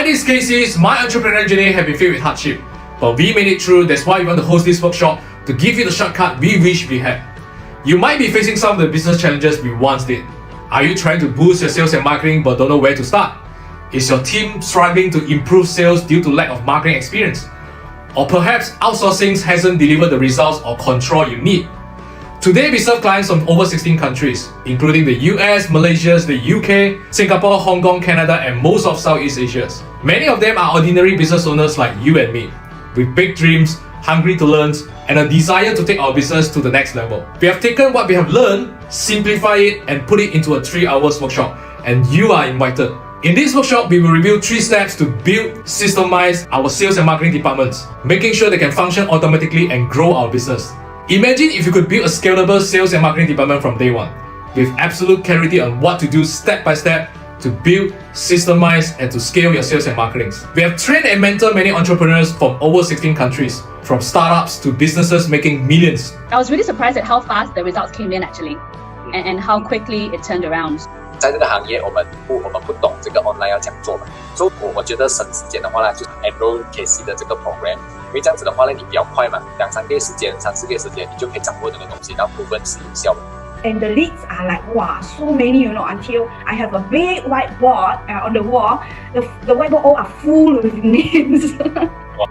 Hi, this is Casey. My entrepreneurial journey have been filled with hardship, but we made it through. That's why we want to host this workshop to give you the shortcut we wish we had. You might be facing some of the business challenges we once did. Are you trying to boost your sales and marketing but don't know where to start? Is your team struggling to improve sales due to lack of marketing experience? Or perhaps outsourcing hasn't delivered the results or control you need? Today we serve clients from over 16 countries, including the US, Malaysia, the UK, Singapore, Hong Kong, Canada, and most of Southeast Asia. Many of them are ordinary business owners like you and me, with big dreams, hungry to learn, and a desire to take our business to the next level. We have taken what we have learned, simplify it, and put it into a 3-hour workshop, and you are invited. In this workshop, we will review 3 steps to build, systemize our sales and marketing departments, making sure they can function automatically and grow our business. Imagine if you could build a scalable sales and marketing department from day one, with absolute clarity on what to do step by step to build, systemize, and to scale your sales and marketing. We have trained and mentored many entrepreneurs from over 16 countries, from startups to businesses making millions. I was really surprised at how fast the results came in actually, and how quickly it turned around. 在这个行业，我们不懂这个 online 要怎样做嘛，所以我觉得省时间的话呢，就是 enroll KC 的这个 program， 因为这样子的话呢，你比较快嘛，2-3个月时间，3-4个月时间，你就可以掌握这个东西，然后部分是有效的。 And the leads are like, wow, so many, until I have a big whiteboard on the wall. The whiteboard all are full with names.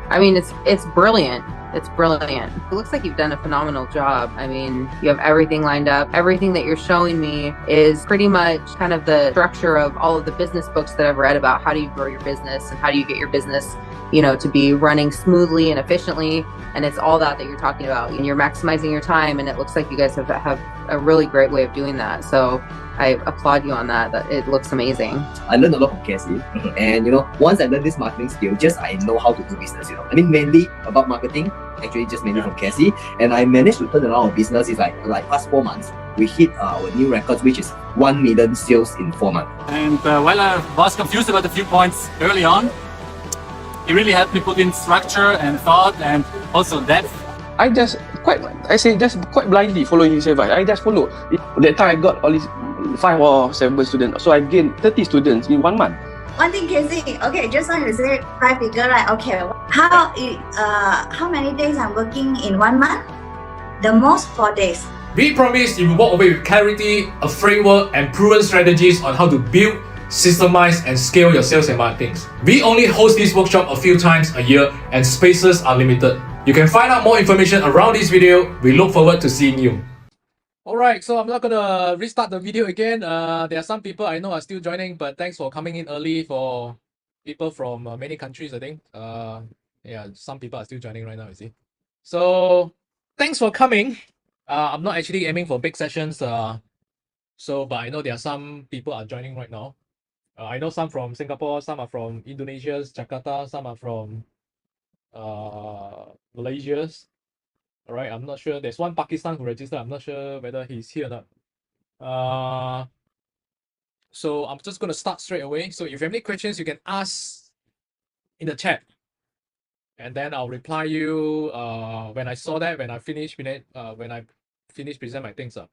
I mean, it's brilliant. It's brilliant. It looks like you've done a phenomenal job. I mean, you have everything lined up. Everything that you're showing me is pretty much kind of the structure of all of the business books that I've read about how do you grow your business and how do you get your business, to be running smoothly and efficiently. And it's all that you're talking about. And you're maximizing your time. And it looks like you guys have a really great way of doing that. So I applaud you on that. It looks amazing. I learned a lot from Cassie, and once I learned this marketing skill, I know how to do business. I mean, mainly about marketing, actually just mainly from Cassie, and I managed to turn around our business. It's like past 4 months, we hit our new records, which is 1 million sales in 4 months. And while I was confused about a few points early on, it really helped me put in structure and thought and also depth. I just quite blindly following his advice. I just follow. That time I got all these 5 or 7 students, so I gained 30 students in 1 month. One thing, Casey. Okay, just now you say 5 figure, right? Okay, how many days I'm working in 1 month? The most 4 days. We promise you will walk away with clarity, a framework, and proven strategies on how to build, systemize, and scale your sales and marketing. We only host this workshop a few times a year, and spaces are limited. You can find out more information around this video. We look forward to seeing you. Alright, so I'm not gonna restart the video again. There are some people I know are still joining, but thanks for coming in early for people from many countries, I think. Yeah, some people are still joining right now, you see. So, thanks for coming. I'm not actually aiming for big sessions, but I know there are some people are joining right now. I know some from Singapore, some are from Indonesia, Jakarta, some are from Malaysia. All right, I'm not sure. There's one Pakistan who registered. I'm not sure whether he's here or not. So I'm just going to start straight away. So if you have any questions, you can ask in the chat, and then I'll reply you when I saw that, when I finish present my things up.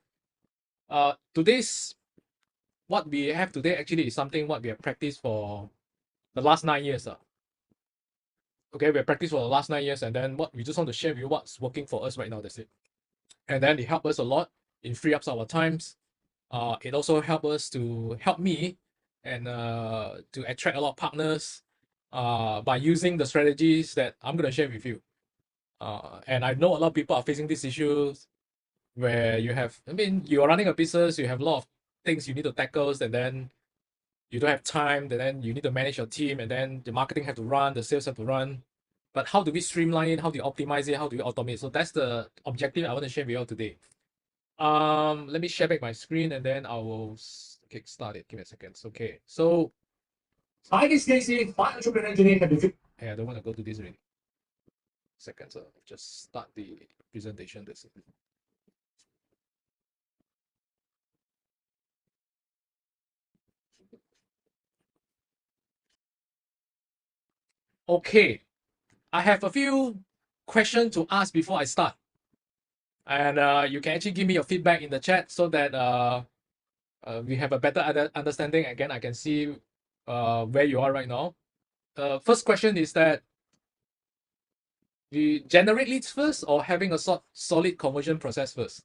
What we have today actually is something what we have practiced for the last 9 years. Okay, we have practiced for the last 9 years, and then what we just want to share with you what's working for us right now. That's it. And then it helped us a lot in free up our times. It also help me and to attract a lot of partners by using the strategies that I'm gonna share with you. And I know a lot of people are facing these issues where you are running a business, you have a lot of things you need to tackle, and then you don't have time, and then you need to manage your team, and then the marketing have to run, the sales have to run. But how do we streamline it? How do you optimize it? How do you automate? So that's the objective I want to share with you all today. Let me share back my screen, and then I will kickstart it. Give me a second. Okay. So hi, this is Casey. My entrepreneur journey have been. Hey, I don't want to go to this already. Second, so just start the presentation. That's it. Okay, I have a few questions to ask before I start. And you can actually give me your feedback in the chat so that we have a better understanding. Again, I can see where you are right now. first question is that you generate leads first or having a solid conversion process first?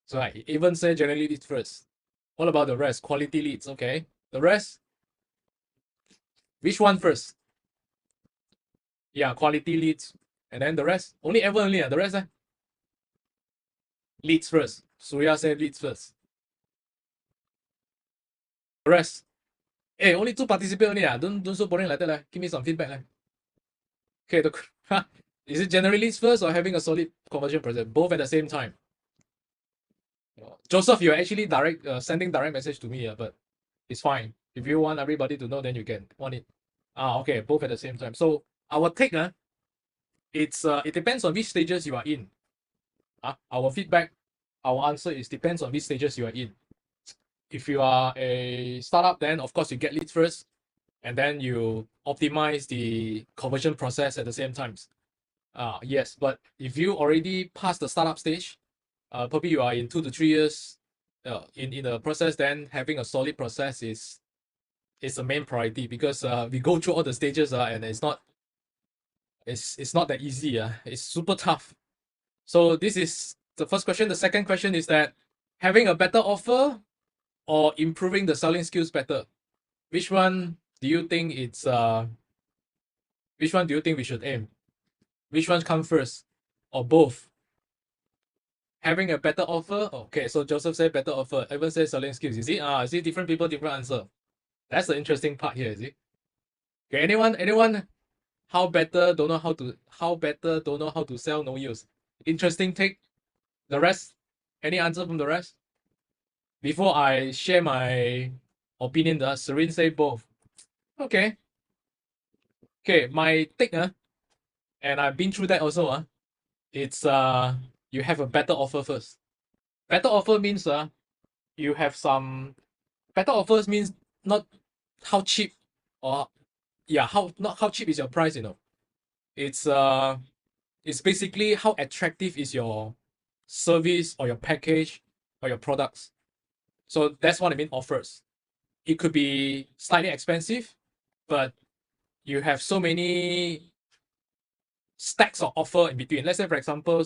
So I even say generate leads first. What about the rest? Quality leads, okay. The rest? Which one first? Yeah, quality leads. And then the rest? Only Evan only, the rest? Leads first. Surya said leads first. The rest? Hey, only 2 participants only. Don't so boring like that. Give me some feedback. Okay, is it generally leads first or having a solid conversion process? Both at the same time. Joseph, you're actually sending direct message to me, but it's fine. If you want everybody to know, then you can want it. Okay, both at the same time. So our take, it depends on which stages you are in. Our feedback, our answer is depends on which stages you are in. If you are a startup, then of course you get leads first, and then you optimize the conversion process at the same time. Yes, but if you already passed the startup stage, probably you are in 2 to 3 years in the process, then having a solid process is the main priority, because we go through all the stages and it's not that easy. It's super tough. So this is the first question. The second question is that having a better offer or improving the selling skills better. Which one do you think which one do you think we should aim? Which one come first? Or both? Having a better offer? Okay, so Joseph said better offer. Evan says selling skills. You see different people, different answer. That's the interesting part here, is it? Okay, anyone how better don't know how to sell, no use. Interesting take. The rest? Any answer from the rest? Before I share my opinion, Serene say both. Okay. Okay, my take, and I've been through that also, it's you have a better offer first. Better offer means you have some better offers means not how cheap or not how cheap is your price, It's basically how attractive is your service or your package or your products. So that's what I mean offers. It could be slightly expensive, but you have so many stacks of offer in between. Let's say, for example,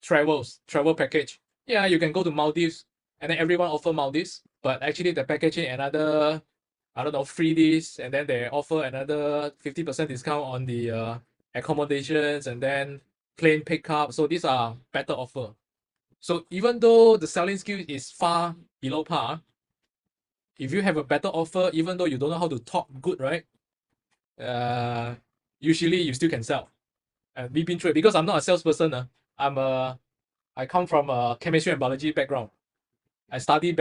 travel package. Yeah, you can go to Maldives and then everyone offer Maldives, but actually the packaging another, I don't know, free this, and then they offer another 50% discount on the accommodations and then plane pickup. So these are better offer. So even though the selling skill is far below par, if you have a better offer, even though you don't know how to talk good, right? Usually you still can sell. And we've been through it because I'm not a salesperson. I come from a chemistry and biology background. I study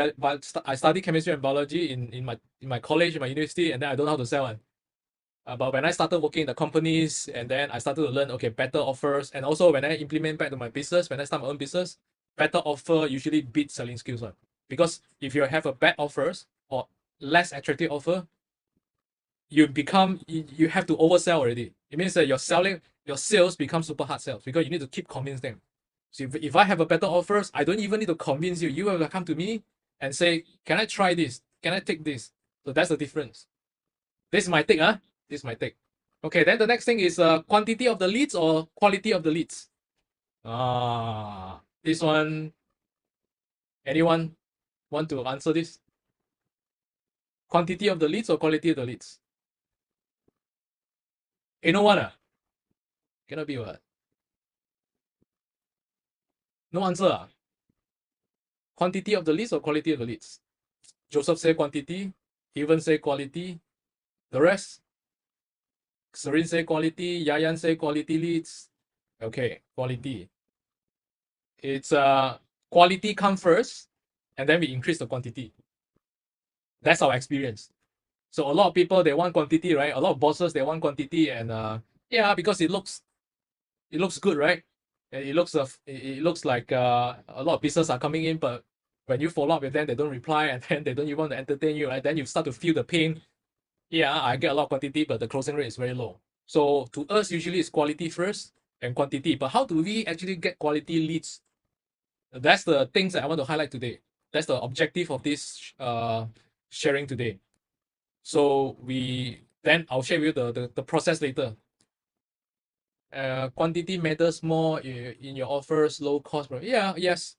chemistry and biology in my college, in my university, and then I don't know how to sell. But when I started working in the companies, and then I started to learn, okay, better offers, and also when I implement back to my business, when I start my own business, better offer usually beats selling skills. Because if you have a bad offers or less attractive offer, you have to oversell already. It means that your sales become super hard sales because you need to keep convince them. So if I have a better offers, I don't even need to convince you. You will come to me and say, can I try this? Can I take this? So that's the difference. This is my take, This is my take. Okay, then the next thing is quantity of the leads or quality of the leads. This one, anyone want to answer this? Quantity of the leads or quality of the leads? No one, cannot be what? No answer. Quantity of the leads or quality of the leads? Joseph say quantity. Evan say quality. The rest? Serene say quality. Yayan say quality leads. Okay, quality. It's quality come first, and then we increase the quantity. That's our experience. So a lot of people, they want quantity, right? A lot of bosses, they want quantity, and because it looks good, right? It looks like a lot of business are coming in, but when you follow up with them, they don't reply, and then they don't even want to entertain you, right? Then you start to feel the pain. Yeah, I get a lot of quantity, but the closing rate is very low. So to us, usually it's quality first and quantity. But how do we actually get quality leads? That's the things that I want to highlight today. That's the objective of this sharing today. So we Then I'll share with you the process later. Quantity matters more in your offers, low cost. Yeah, yes.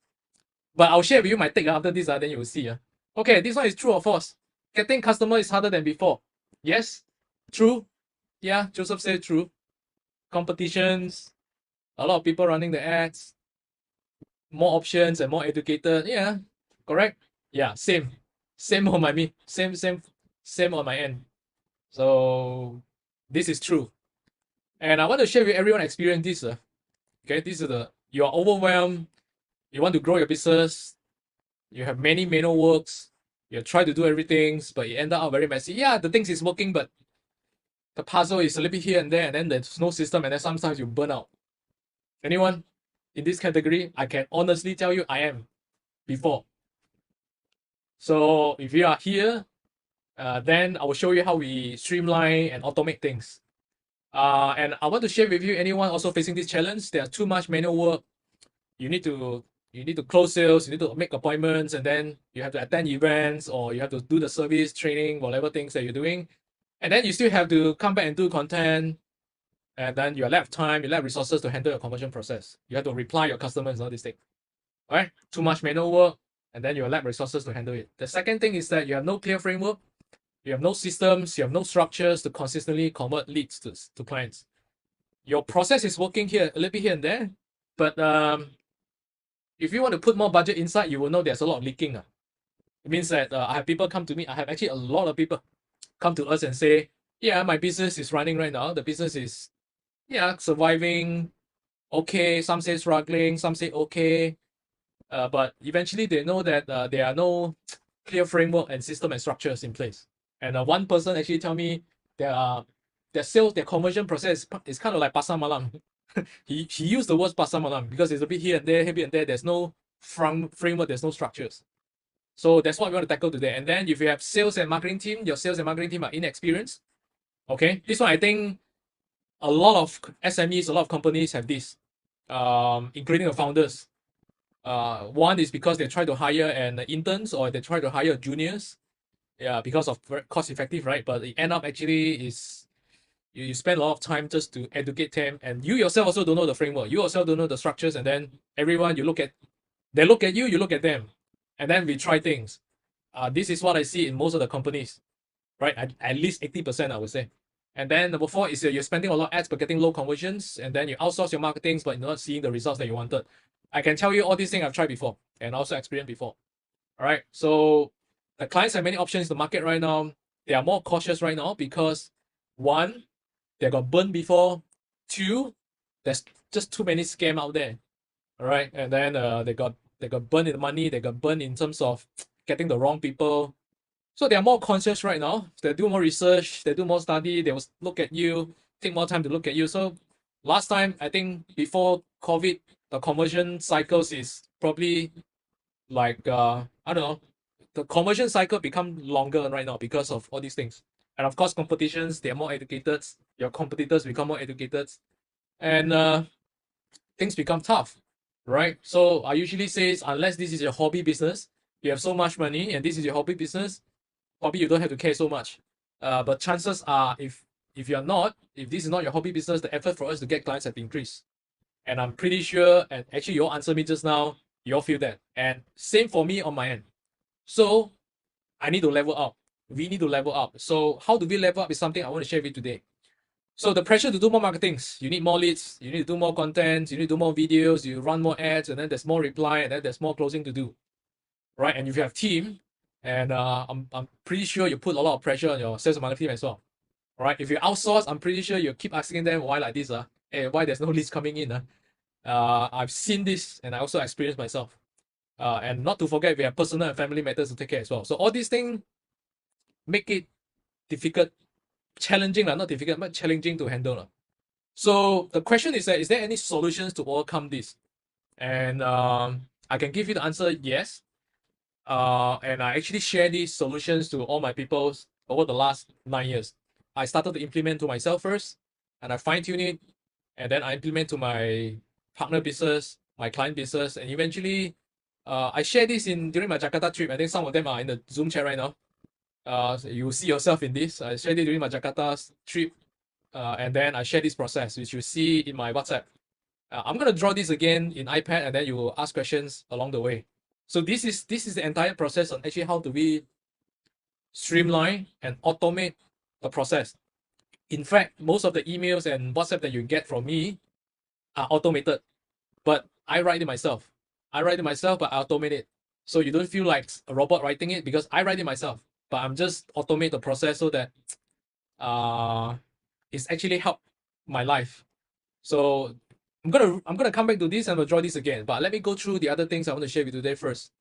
But I'll share with you my take after this, then you'll see. Okay, this one is true or false? Getting customer is harder than before. Yes, true. Yeah, Joseph said true. Competitions, a lot of people running the ads, more options and more educated. Yeah, correct. Yeah, same on my same on my end. So this is true, and I want to share with everyone experience this. Okay, this is you're overwhelmed. You want to grow your business. You have many manual works. You try to do everything, but it ended up very messy. Yeah, the things is working, but the puzzle is a little bit here and there, and then there's no system, and then sometimes you burn out. Anyone in this category? I can honestly tell you I am before. So if you are here, then I will show you how we streamline and automate things. And I want to share with you anyone also facing this challenge. There's too much manual work. You need to close sales, you need to make appointments, and then you have to attend events, or you have to do the service, training, whatever things that you're doing. And then you still have to come back and do content. And then you lack time, you lack resources to handle your conversion process. You have to reply your customers and all these things. All right? Too much manual work, and then you lack resources to handle it. The second thing is that you have no clear framework, you have no systems, you have no structures to consistently convert leads to clients. Your process is working here, a little bit here and there, but if you want to put more budget inside, you will know there's a lot of leaking. It means that I have people come to me. I have actually a lot of people come to us and say, yeah, my business is running right now. The business is, yeah, surviving. Okay, some say struggling, some say okay. But eventually they know that there are no clear framework and system and structures in place. And one person actually tell me their sales, their conversion process is kind of like pasar malam. he used the words pasar malam because it's a bit here and there, heavy and there. There's no framework, there's no structures. So that's what we want to tackle today. And then if you have sales and marketing team, your sales and marketing team are inexperienced. Okay, this one I think a lot of SMEs, a lot of companies have this, including the founders. One is because they try to hire an interns, or they try to hire juniors. Yeah, because of cost effective, right? But it end up actually is you spend a lot of time just to educate them, and you yourself also don't know the framework. You yourself don't know the structures, and then everyone they look at you, you look at them, and then we try things. This is what I see in most of the companies, right? At least 80%, I would say. And then number 4 is you're spending a lot of ads but getting low conversions, and then you outsource your marketing but you're not seeing the results that you wanted. I can tell you all these things I've tried before and also experienced before. All right, so the clients have many options in the market right now. They are more cautious right now because 1, they got burned before. 2, there's just too many scams out there. All right, and then they got burned in the money. They got burned in terms of getting the wrong people. So they are more conscious right now. They do more research. They do more study. They will look at you, take more time to look at you. So last time, I think before COVID, the conversion cycles is probably like I don't know. The conversion cycle become longer right now because of all these things. And of course, competitions, they are more educated. Your competitors become more educated. And things become tough, right? So I usually say, unless this is your hobby business, you have so much money and this is your hobby business, probably you don't have to care so much. But chances are, if this is not your hobby business, the effort for us to get clients have increased. And I'm pretty sure, and actually you all answered me just now, you all feel that. And same for me on my end. So I need to level up. We need to level up. So how do we level up is something I want to share with you today. So the pressure to do more marketings, you need more leads, you need to do more content, you need to do more videos, you run more ads, and then there's more reply, and then there's more closing to do, right? And if you have team, and I'm pretty sure you put a lot of pressure on your sales and marketing team as well, right? If you outsource, I'm pretty sure you keep asking them why like this, hey, why there's no leads coming in, I've seen this, and I also experienced myself. And not to forget, we have personal and family matters to take care as well. So all these things make it difficult, challenging, not difficult, but challenging to handle. So the question is there any solutions to overcome this? And I can give you the answer, yes. And I actually share these solutions to all my people over the last 9 years. I started to implement to myself first, and I fine-tune it, and then I implement to my partner business, my client business, and eventually I share this during my Jakarta trip. I think some of them are in the Zoom chat right now. So you will see yourself in this. I shared it during my Jakarta trip, and then I share this process, which you see in my WhatsApp. I'm gonna draw this again in iPad, and then you will ask questions along the way. So this is the entire process on actually how do we streamline and automate the process. In fact, most of the emails and WhatsApp that you get from me are automated, but I write it myself. I write it myself, but I automate it. So you don't feel like a robot writing it because I write it myself, but I'm just automate the process so that it's actually helped my life. So I'm gonna come back to this and I'll draw this again, but let me go through the other things I want to share with you today first.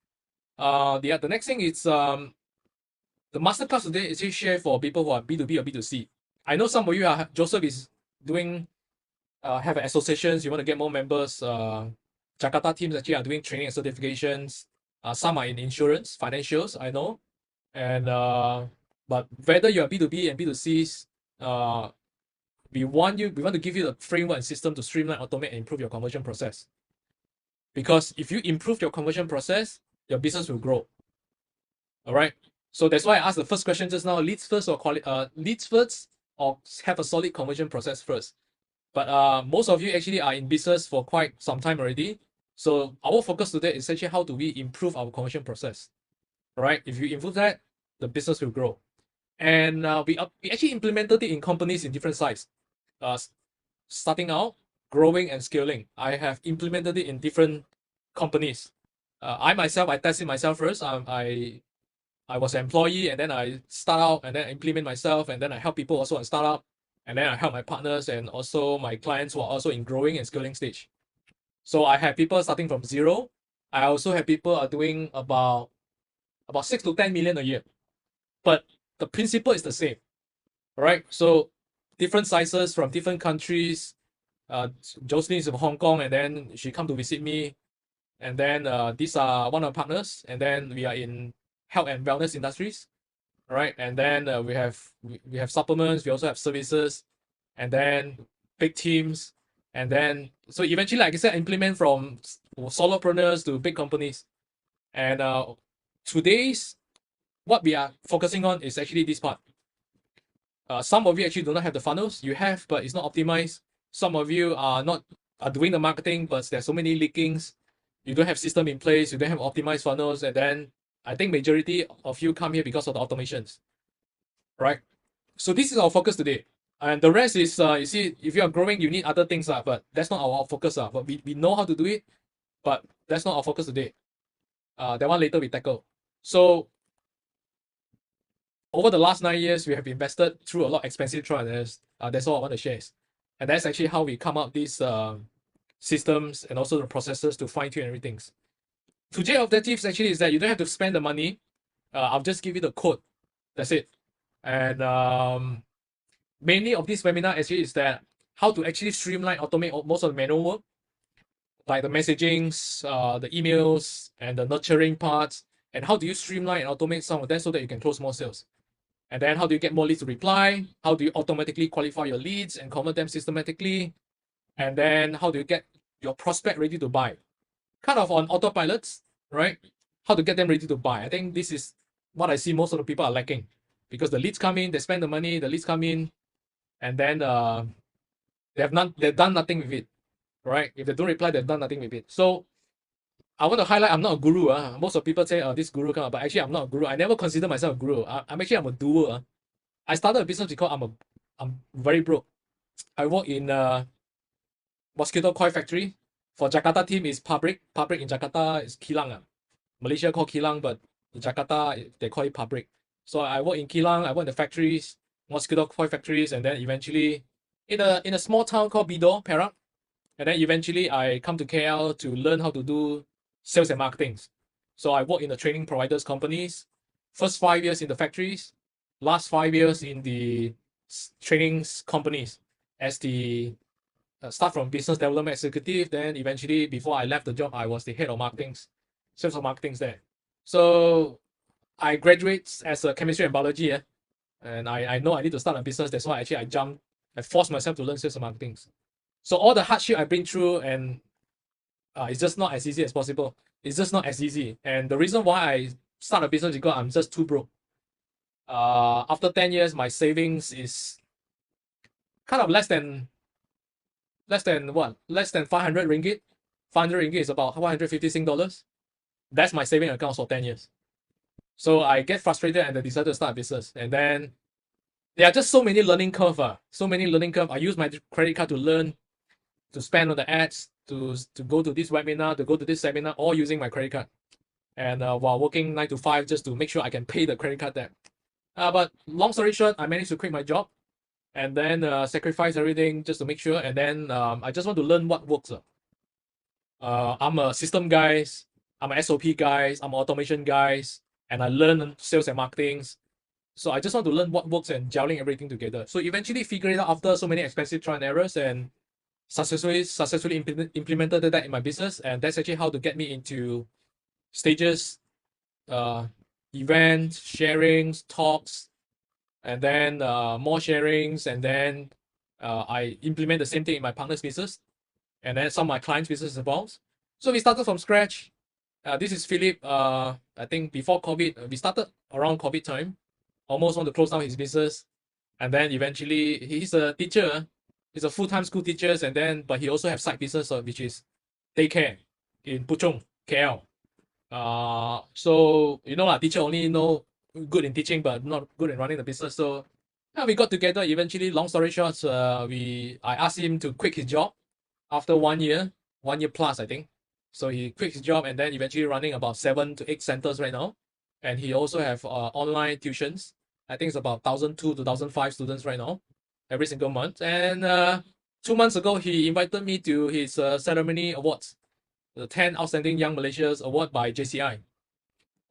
The next thing is the masterclass today is actually shared for people who are B2B or B2C. I know some of you are Joseph is doing have associations, you want to get more members. Jakarta teams actually are doing training and certifications. Some are in insurance, financials, I know. And but whether you're B2B and B2Cs, we want to give you the framework and system to streamline, automate, and improve your conversion process. Because if you improve your conversion process, your business will grow. All right. So that's why I asked the first question just now: leads first or leads first, or have a solid conversion process first. But most of you actually are in business for quite some time already. So our focus today is actually how do we improve our conversion process. All right. If you improve that, the business will grow. And we actually implemented it in companies in different sizes. Starting out, growing and scaling. I have implemented it in different companies. I tested myself first. I was an employee, and then I start out, and then I implement myself, and then I help people also on startup, and then I help my partners and also my clients who are also in growing and scaling stage. So I have people starting from zero. I also have people are doing about 6 to 10 million a year. But the principle is the same. All right. So different sizes from different countries. Jocelyn is from Hong Kong, and then she come to visit me. And then these are one of our partners, and then we are in health and wellness industries. All right. And then we have supplements, we also have services, and then big teams. And then so eventually, like I said, implement from solopreneurs to big companies. And today's what we are focusing on is actually this part. Some of you actually do not have the funnels. You have, but it's not optimized. Some of you are doing the marketing, but there's so many leakings. You don't have system in place. You don't have optimized funnels. And then I think majority of you come here because of the automations, right? So this is our focus today. And the rest is, you see, if you are growing, you need other things, but that's not our focus. But we know how to do it, but that's not our focus today. That one later we tackle. So over the last 9 years, we have invested through a lot of expensive trials. That's all I want to share. And that's actually how we come up these systems and also the processes to fine-tune everything. Today's objectives actually is that you don't have to spend the money. I'll just give you the code. That's it. And mainly of this webinar actually is that how to actually streamline, automate most of the manual work, like the messagings, the emails, and the nurturing parts, and how do you streamline and automate some of that so that you can close more sales. And then how do you get more leads to reply? How do you automatically qualify your leads and convert them systematically? And then how do you get your prospect ready to buy? Kind of on autopilots, right? How to get them ready to buy. I think this is what I see most of the people are lacking, because the leads come in, they spend the money, the leads come in, and then they've done nothing with it, right? If they don't reply, they've done nothing with it. So I want to highlight, I'm not a guru. Most of people say, this guru kind of, but actually I'm not a guru. I never consider myself a guru. I'm a doer. I started a business because I'm very broke. I work in mosquito coil factory. For Jakarta team is pabrik. Pabrik in Jakarta is kilang. Malaysia call kilang, but in Jakarta they call it pabrik. So I work in kilang. I work in the factories, mosquito coil factories, and then eventually in a small town called Bidor, Perak. And then eventually I come to KL to learn how to do sales and marketing. So I work in the training providers companies. First 5 years in the factories, last 5 years in the trainings companies as the start from business development executive. Then eventually, before I left the job, I was the head of marketing, sales of marketing there. So I graduated as a chemistry and biology, and I know I need to start a business. That's why actually I forced myself to learn sales and marketing. So all the hardship I've been through, and it's just not as easy as possible. It's just not as easy. And the reason why I start a business is because I'm just too broke. After 10 years, my savings is kind of less than what? Less than 500 ringgit. 500 ringgit is about 150 Sing dollars. That's my saving account for 10 years. So I get frustrated and I decided to start a business. And then there are just so many learning curve. So many learning curve. I use my credit card to learn, to spend on the ads, to go to this webinar, to go to this seminar, all using my credit card. And while working 9 to 5 just to make sure I can pay the credit card debt. But long story short, I managed to quit my job and then sacrifice everything just to make sure. And then I just want to learn what works. I'm a system guys, I'm a SOP guys, I'm an automation guys, and I learn sales and marketing. So I just want to learn what works and gelling everything together. So eventually figure it out after so many expensive trial and errors and successfully implemented that in my business. And that's actually how to get me into stages, events, sharings, talks, and then more sharings. And then I implement the same thing in my partner's business. And then some of my clients' business as well. So we started from scratch. This is Philip. I think before COVID, we started around COVID time. Almost want to close down his business. And then eventually, he's a teacher. He's a full-time school teacher. And then, but he also has side business, which is daycare in Puchong, KL. So, you know, teacher only know good in teaching, but not good in running the business. So we got together. Eventually, long story short, I asked him to quit his job after 1 year plus, I think. So he quit his job and then eventually running about 7 to 8 centers right now. And he also have online tuitions. I think it's about 1,002 to 1,005 students right now, every single month. And 2 months ago, he invited me to his ceremony awards, the 10 Outstanding Young Malaysians Award by JCI.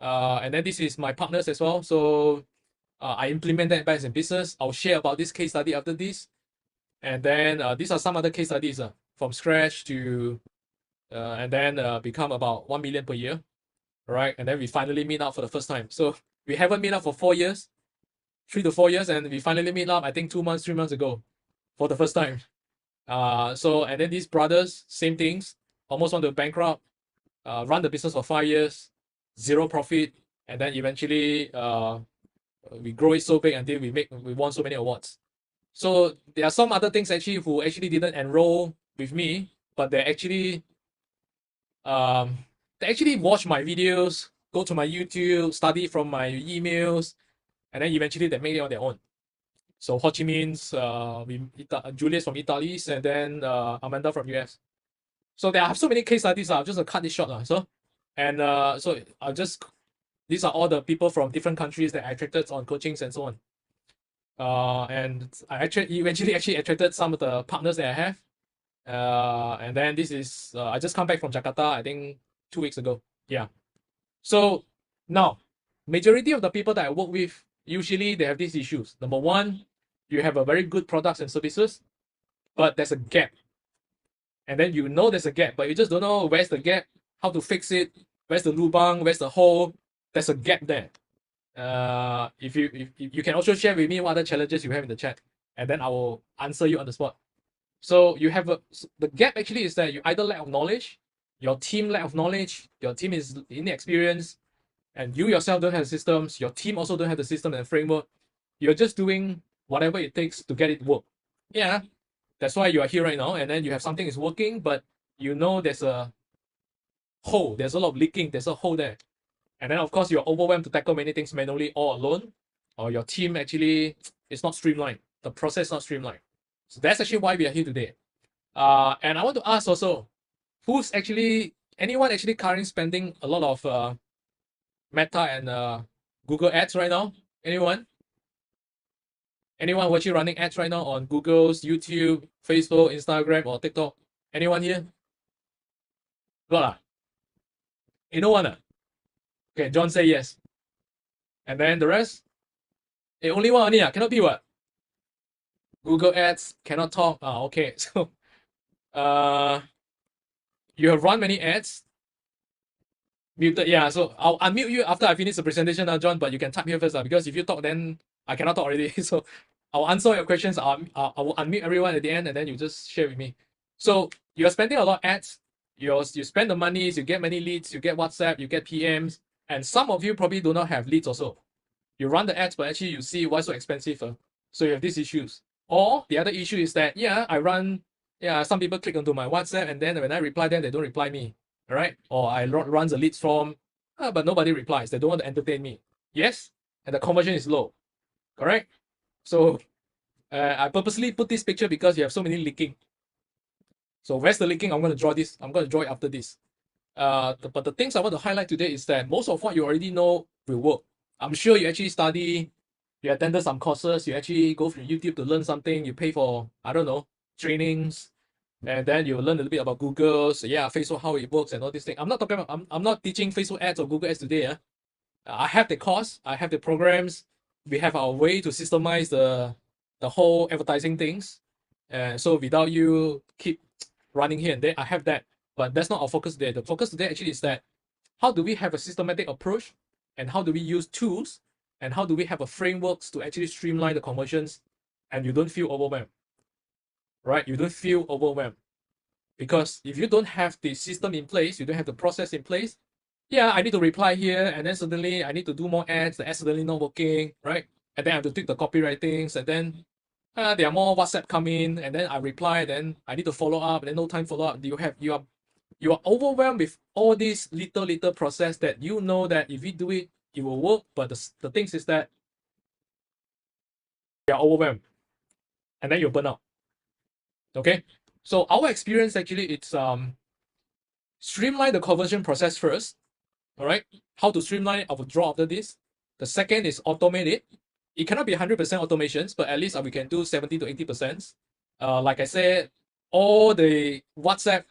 And then this is my partners as well. So I implement that back in business. I'll share about this case study after this. And then these are some other case studies from scratch to, and then become about 1 million per year. Right. And then we finally meet up for the first time. So we haven't met up for 4 years, 3 to 4 years. And we finally meet up, I think 2 months, 3 months ago for the first time. And then these brothers, same things, almost want to bankrupt, run the business for 5 years, 0 profit. And then eventually we grow it so big until we won so many awards. So there are some other things actually who actually didn't enroll with me, but they actually watch my videos, go to my YouTube, study from my emails, and then eventually they make it on their own. So Ho Chi Minh's, Julius from Italy, and then Amanda from US. So there are so many case studies. I'll just cut this short. These are all the people from different countries that I attracted on coachings and so on. And I eventually attracted some of the partners that I have. And then this is, I just come back from Jakarta, I think 2 weeks ago. Yeah. So now, majority of the people that I work with, usually they have these issues. Number one, you have a very good products and services, but there's a gap. And then you know there's a gap, but you just don't know where's the gap, how to fix it, where's the lubang, where's the hole. There's a gap there. If you can also share with me what other challenges you have in the chat, and then I will answer you on the spot. So you have the gap actually is that you either lack of knowledge, your team lack of knowledge, your team is inexperienced, and you yourself don't have the systems, your team also don't have the system and framework. You're just doing whatever it takes to get it work. Yeah, that's why you are here right now, and then you have something is working, but you know there's a hole, there's a lot of leaking, there's a hole there. And then of course you're overwhelmed to tackle many things manually all alone, or your team actually is not streamlined, the process is not streamlined. So that's actually why we are here today. And I want to ask also, anyone actually currently spending a lot of Meta and Google ads right now? Anyone actually running ads right now on Google's YouTube, Facebook, Instagram, or TikTok? Anyone here? No one? Okay, John say yes. And then the rest? Only one only, cannot be what? Google ads, cannot talk. Okay. So you have run many ads. Muted, yeah. So I'll unmute you after I finish the presentation now, John, but you can type here first, because if you talk, then I cannot talk already. So I'll answer your questions. I will unmute everyone at the end, and then you just share with me. So you're spending a lot of ads. You spend the monies, you get many leads, you get WhatsApp, you get PMs, and some of you probably do not have leads also. You run the ads, but actually you see why so expensive. So you have these issues. Or the other issue is that, some people click onto my WhatsApp, and then when I reply them, they don't reply me. All right? Or I run the leads form, but nobody replies. They don't want to entertain me. Yes? And the conversion is low. Correct? So I purposely put this picture because you have so many leaking. So where's the leaking? I'm going to draw this. I'm going to draw it after this. But the things I want to highlight today is that most of what you already know will work. I'm sure you actually study, you attended some courses, you actually go through YouTube to learn something, you pay for, I don't know, trainings, and then you learn a little bit about Google, so yeah, Facebook, how it works and all these things. I'm not talking about, I'm not teaching Facebook ads or Google ads today. I have the course, I have the programs, we have our way to systemize the whole advertising things. So without you keep running here and there, I have that. But that's not our focus today. The focus today actually is that how do we have a systematic approach, and how do we use tools, and how do we have a frameworks to actually streamline the conversions, and you don't feel overwhelmed, right? You don't feel overwhelmed. Because if you don't have the system in place, you don't have the process in place, yeah, I need to reply here, and then suddenly I need to do more ads, the ads suddenly not working, right? And then I have to tweak the copywritings, and then there are more WhatsApp come in, and then I reply, then I need to follow up, and then no time follow up. You are overwhelmed with all these little process that you know that if you do it, it will work. But the things is that you are overwhelmed, and then you burn out. Okay, so our experience actually it's streamline the conversion process first. All right, how to streamline it? I will draw after this. The second is automate it. It cannot be 100% automations, but at least we can do 70 to 80%. Like I said, all the WhatsApp,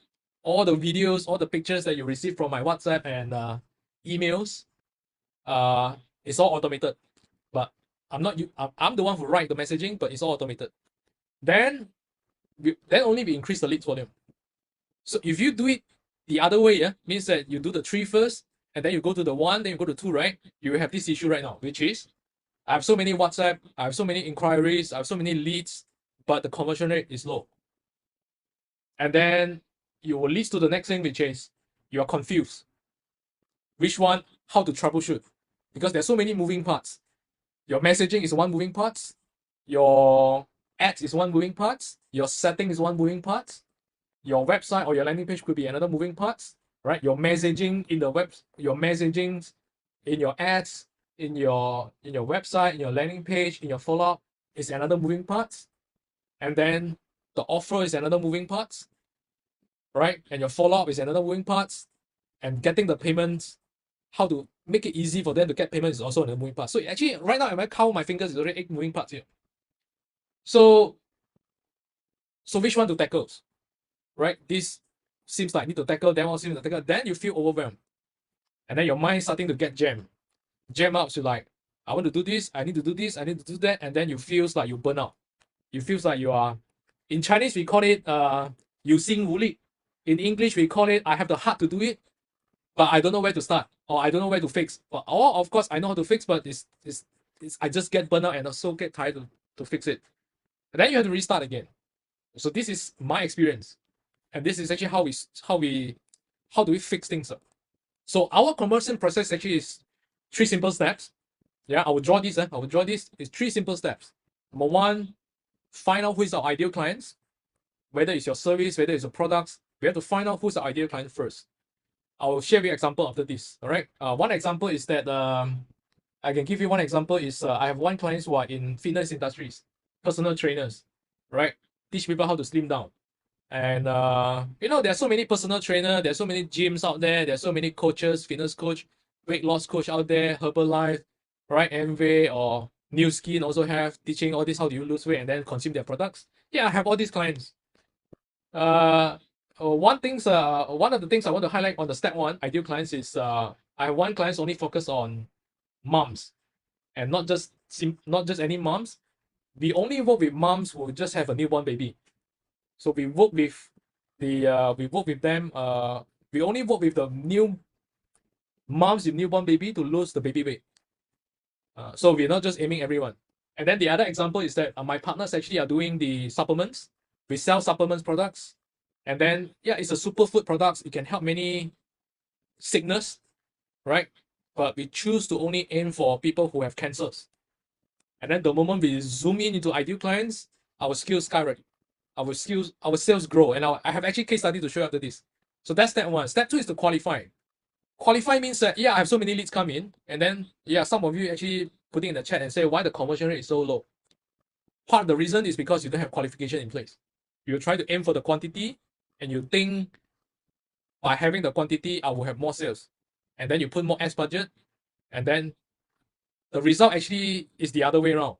all the videos, all the pictures that you receive from my WhatsApp and emails, it's all automated. But I'm the one who write the messaging, but it's all automated. Then only we increase the leads volume. So if you do it the other way, means that you do the 3 first, and then you go to the 1, then you go to 2, right? You have this issue right now, which is I have so many WhatsApp, I have so many inquiries, I have so many leads, but the conversion rate is low. And then you will lead to the next thing, which is you are confused. Which one, how to troubleshoot? Because there's so many moving parts. Your messaging is one moving part, your ads is one moving part, your setting is one moving part, your website or your landing page could be another moving part, right? Your messaging in the web, your messaging in your ads, in your website, in your landing page, in your follow-up is another moving part. And then the offer is another moving part, right? And your follow-up is another moving part. And getting the payments, how to make it easy for them to get payments is also another moving part. So actually, right now, if I count my fingers, it's already 8 moving parts here. So which one to tackle, right? This seems like I need to tackle, then one seems to tackle. Then you feel overwhelmed. And then your mind starting to get jammed. Jam up to like, I want to do this, I need to do this, I need to do that, and then you feels like you burn out. You feels like you are, in Chinese we call it 有心无力. In English we call it I have the heart to do it, but I don't know where to start, or I don't know where to fix. Or of course I know how to fix, but it's I just get burnt out and also get tired to fix it. And then you have to restart again. So this is my experience, and this is actually how do we fix things up. So our conversion process actually is 3 simple steps. Yeah, I will draw this. I will draw this. It's 3 simple steps. Number 1, find out who is our ideal clients. Whether it's your service, whether it's your products, we have to find out who's our ideal client first. I will share with you an example after this. All right. One example is that I can give you one example is I have one client who are in fitness industries, personal trainers, right? Teach people how to slim down. And there's so many personal trainers, there's so many gyms out there, there's so many coaches, fitness coach, weight loss coach out there, Herbalife, right? Amway or New Skin also have teaching all this, how do you lose weight and then consume their products. Yeah, I have all these clients. One of the things I want to highlight on the step 1 ideal clients is I have one client only focus on moms, and not just any moms. We only work with moms who just have a newborn baby. So we work with them. We only work with the new moms with newborn baby to lose the baby weight. So we're not just aiming everyone. And then the other example is that my partners actually are doing the supplements. We sell supplements products. And then, yeah, it's a superfood products. It can help many sickness, right? but we choose to only aim for people who have cancers. And then the moment we zoom in into ideal clients, our skills skyrocket. Our sales grow. And I have actually case study to show you after this. So that's step one. Step two is to qualify. Qualify means that, yeah, I have so many leads come in. And then, yeah, some of you actually putting in the chat and say why the conversion rate is so low. Part of the reason is because you don't have qualification in place. You try to aim for the quantity and you think by having the quantity, I will have more sales. And then you put more ads budget, and then the result actually is the other way around.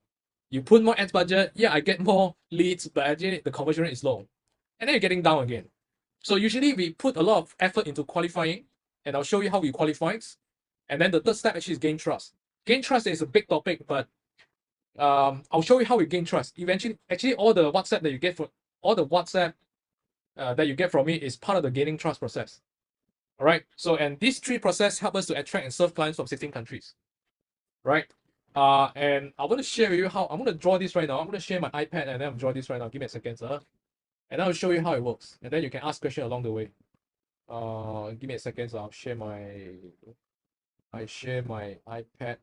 You put more ads budget, yeah, I get more leads, but actually the conversion rate is low. And then you're getting down again. So usually we put a lot of effort into qualifying, and I'll show you how we qualify. And then the third step actually is gain trust. Gain trust is a big topic, but I'll show you how we gain trust. Eventually, actually all the WhatsApp that you get from me is part of the gaining trust process. All right. So, and these three processes help us to attract and serve clients from 16 countries. Right. And I want to share with you how I'm going to draw this right now. I'm going to share my iPad and then I'll draw this right now. Give me a second, sir. And I'll show you how it works. And then you can ask questions along the way. Give me a second. So I'll share my iPad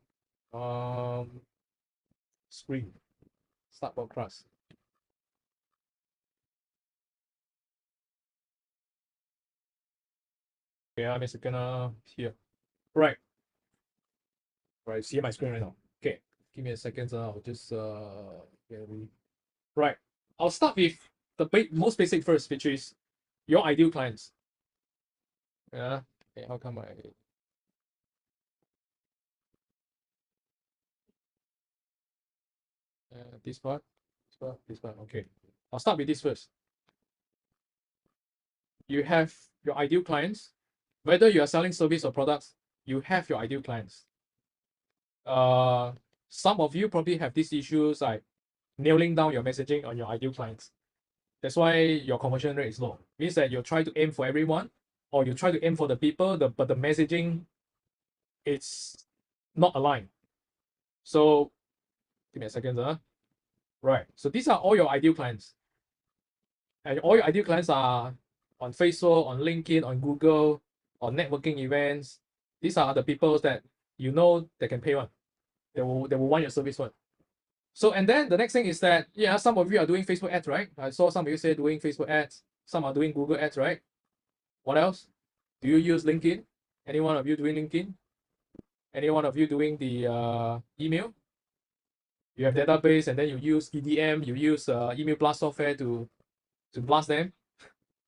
screen. Start broadcast. Okay, I'm a second here. Right. Right, see my screen right now. Okay, give me a second. I'll just right. I'll start with the most basic first, which is your ideal clients. Yeah. Okay, how come this part? Okay. I'll start with this first. You have your ideal clients. Whether you are selling service or products, you have your ideal clients. Some of you probably have these issues like nailing down your messaging on your ideal clients. That's why your conversion rate is low. Means that you try to aim for everyone, or you try to aim for the people, but the messaging it's not aligned. So give me a second, Right. So these are all your ideal clients. And all your ideal clients are on Facebook, on LinkedIn, on Google, on networking events. These are the people that you know they can pay one. They will want your service one. So, and then the next thing is that, yeah, some of you are doing Facebook ads, right? I saw some of you say doing Facebook ads. Some are doing Google ads, right? What else? Do you use LinkedIn? Any one of you doing LinkedIn? Any one of you doing the email? You have database and then you use EDM, you use email blast software to blast them.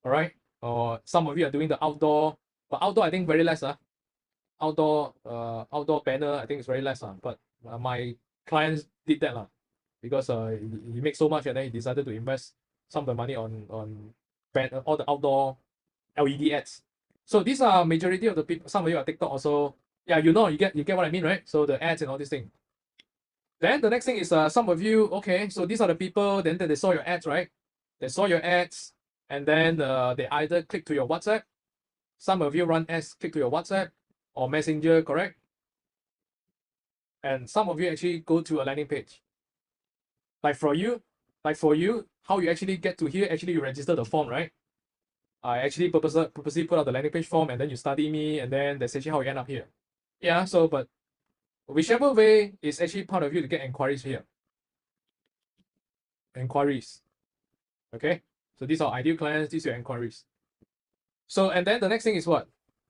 All right. Or some of you are doing the outdoor, but outdoor I think very less. Outdoor banner I think it's very less. But my clients did that because he makes so much and then he decided to invest some of the money on all the outdoor LED ads. So these are majority of the people. Some of you are TikTok also. Yeah, you get what I mean, right? So the ads and all these things. Then the next thing is some of you, okay, so these are the people, then they saw your ads, right? They saw your ads, and then they either click to your WhatsApp. Some of you run ads, click to your WhatsApp or Messenger, correct? And some of you actually go to a landing page. Like for you, how you actually get to here, actually you register the form, right? I actually purposely put out the landing page form and then you study me and then that's actually how you end up here. Yeah, so but whichever way is actually part of you to get inquiries here. Inquiries. Okay, so these are ideal clients, these are your inquiries. So, and then the next thing is what?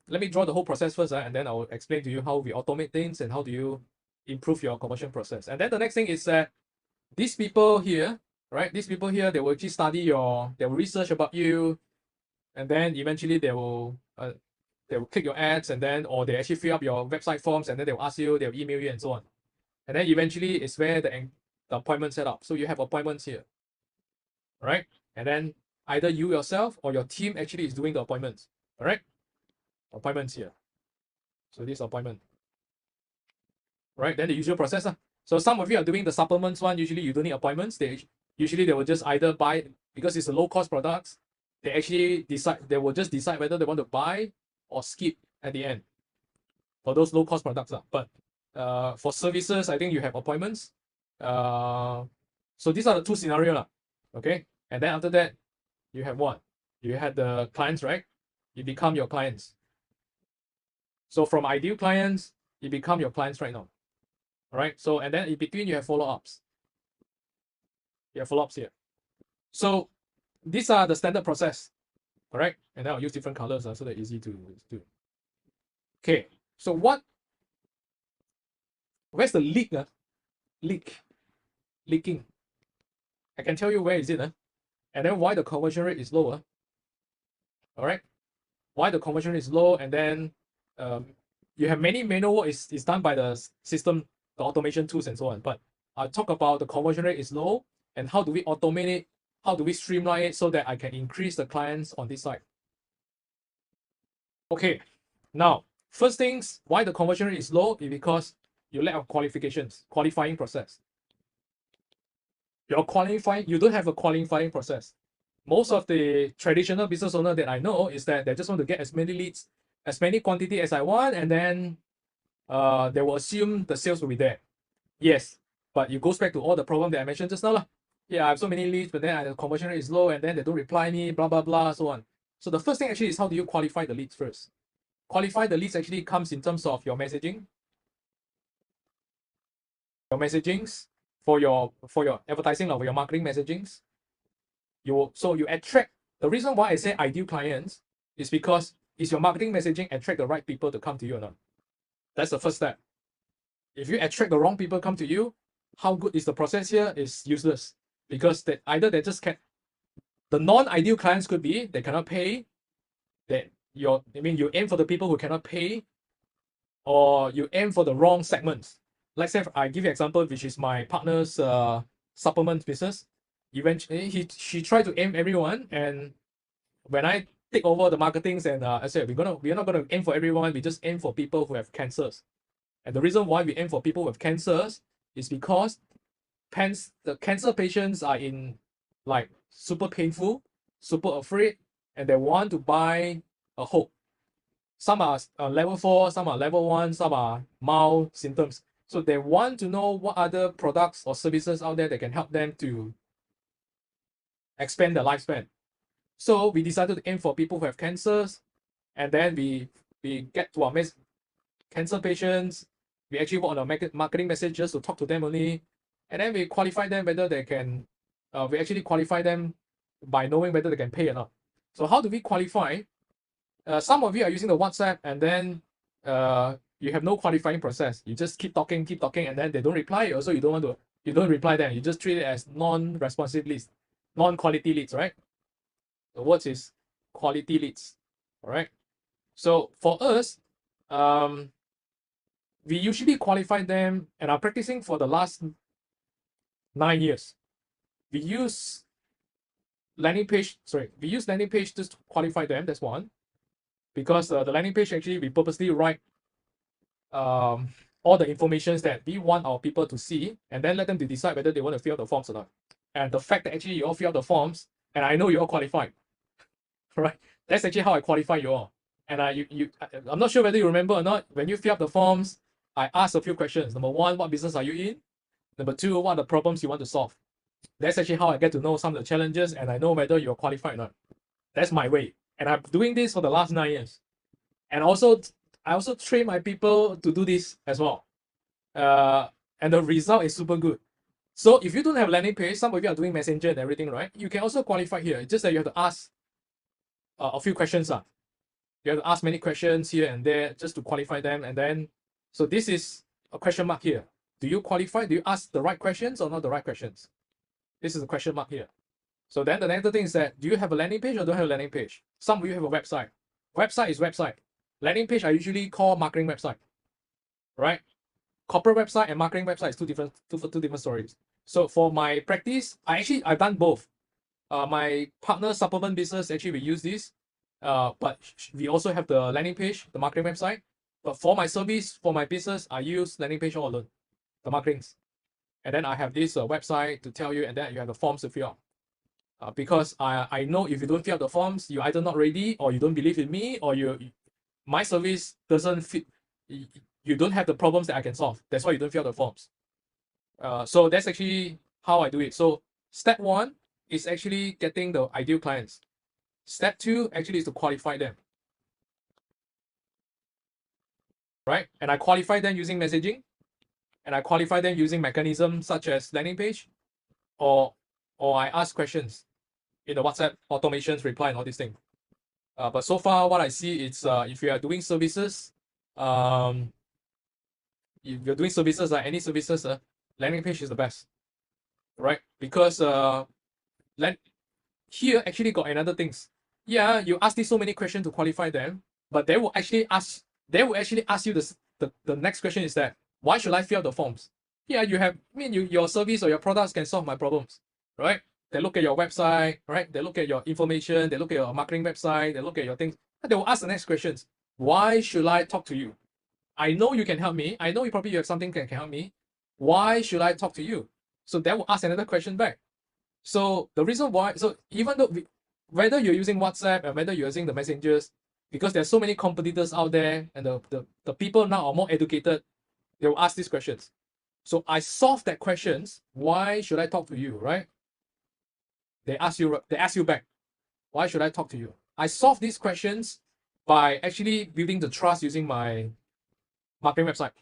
Let me draw the whole process first, and then I'll explain to you how we automate things and how do you improve your conversion process. And then the next thing is that these people here, right? These people here, they will actually study they will research about you, and then eventually they will click your ads, and then or they actually fill up your website forms, and then they will ask you, they'll email you, and so on. And then eventually it's where the appointment set up. So you have appointments here, right? And then either you yourself or your team actually is doing the appointments. All right, appointments here. So this appointment, right? Then the usual process. So some of you are doing the supplements one. Usually you don't need appointments. They will just either buy, because it's a low cost products. They will just decide whether they want to buy or skip at the end for those low cost products. But for services, I think you have appointments. So these are the two scenarios. Okay. And then after that, you have what? You had the clients, right? You become your clients. So from ideal clients, it become your clients right now. All right. So, and then in between you have follow-ups. You have follow-ups here. So these are the standard process. All right. And then I'll use different colors so they're easy to do. Okay. So where's the leak? Leaking. I can tell you where is it. And then why the conversion rate is lower. All right. Why the conversion rate is low, and then you have many manual work is done by the system, the automation tools and so on. But I'll talk about the conversion rate is low and how do we automate it, how do we streamline it so that I can increase the clients on this side. Okay, now first things, why the conversion rate is low is because you lack of qualifying process. You don't have a qualifying process. Most of the traditional business owner that I know is that they just want to get as many leads, as many quantity as I want, and then they will assume the sales will be there. Yes, but it goes back to all the problem that I mentioned just now. Yeah, I have so many leads, but then the conversion rate is low, and then they don't reply me, blah, blah, blah, so on. So the first thing actually is how do you qualify the leads first? Qualify the leads actually comes in terms of your messaging. Your messagings for your advertising or your marketing messagings. So you attract, the reason why I say ideal clients is because is your marketing messaging attract the right people to come to you or not? That's the first step. If you attract the wrong people come to you, how good is the process here is useless, because either they just can't. The non-ideal clients could be they cannot pay, you aim for the people who cannot pay, or you aim for the wrong segments. Let's say I give you an example, which is my partner's supplement business. Eventually, she tried to aim everyone, and when I take over the marketings, and I said we're not gonna aim for everyone. We just aim for people who have cancers. And the reason why we aim for people with cancers is because the cancer patients are in like super painful, super afraid, and they want to buy a hope. Some are level 4, some are level 1, some are mild symptoms. So they want to know what other products or services out there that can help them to expand their lifespan. So we decided to aim for people who have cancers, and then we get to our cancer patients. We actually work on our marketing messages to talk to them only, and then we qualify them whether they can. We actually qualify them by knowing whether they can pay or not. So how do we qualify? Some of you are using the WhatsApp, and then you have no qualifying process. You just keep talking, and then they don't reply. Also, you don't reply them. You just treat it as non-responsive leads, non-quality leads, right? The word is quality leads. All right. So for us, we usually qualify them and are practicing for the last 9 years. We use landing page just to qualify them. That's one. Because the landing page actually we purposely write all the information that we want our people to see, and then let them to decide whether they want to fill out the forms or not. And the fact that actually you all fill out the forms, and I know you all qualified, right? That's actually how I qualify you all. And I'm not sure whether you remember or not. When you fill out the forms, I ask a few questions. Number 1, what business are you in? Number 2, what are the problems you want to solve? That's actually how I get to know some of the challenges, and I know whether you're qualified or not. That's my way. And I'm doing this for the last 9 years. And I also train my people to do this as well. And the result is super good. So if you don't have landing page, some of you are doing messenger and everything, right? You can also qualify here. It's just that you have to ask a few questions. You have to ask many questions here and there just to qualify them. And then, so this is a question mark here. Do you qualify? Do you ask the right questions or not the right questions? This is a question mark here. So then the next thing is that, do you have a landing page or don't have a landing page? Some of you have a website. Website is website. Landing page I usually call marketing website, right? Corporate website and marketing website is two different stories. So for my practice, I've done both. My partner supplement business, actually we use this, but we also have the landing page, the marketing website. But for my service, for my business, I use landing page all alone, the marketings. And then I have this website to tell you, and then you have the forms to fill out. Because I know if you don't fill out the forms, you're either not ready, or you don't believe in me, or my service doesn't fit. You don't have the problems that I can solve. That's why you don't fill out the forms. So that's actually how I do it. So step 1 is actually getting the ideal clients. Step 2 actually is to qualify them. right? And I qualify them using messaging, and I qualify them using mechanisms such as landing page, or I ask questions in the WhatsApp automations, reply, and all these things. But so far, what I see is if you are doing services, if you're doing services like any services, landing page is the best, right? Because here actually got another things. Yeah, you ask these so many questions to qualify them, but they will actually ask you the next question is that why should I fill out the forms? Yeah, your service or your products can solve my problems, right? They look at your website, right? They look at your information, they look at your marketing website, they look at your things. They will ask the next questions. Why should I talk to you? I know you can help me. I know you have something that can help me. Why should I talk to you? So they will ask another question back. So the reason why, so even though whether you're using WhatsApp and whether you're using the messengers, because there's so many competitors out there and the people now are more educated, they will ask these questions. So I solve that questions. Why should I talk to you, right? They ask you back. Why should I talk to you? I solve these questions by actually building the trust using my marketing website.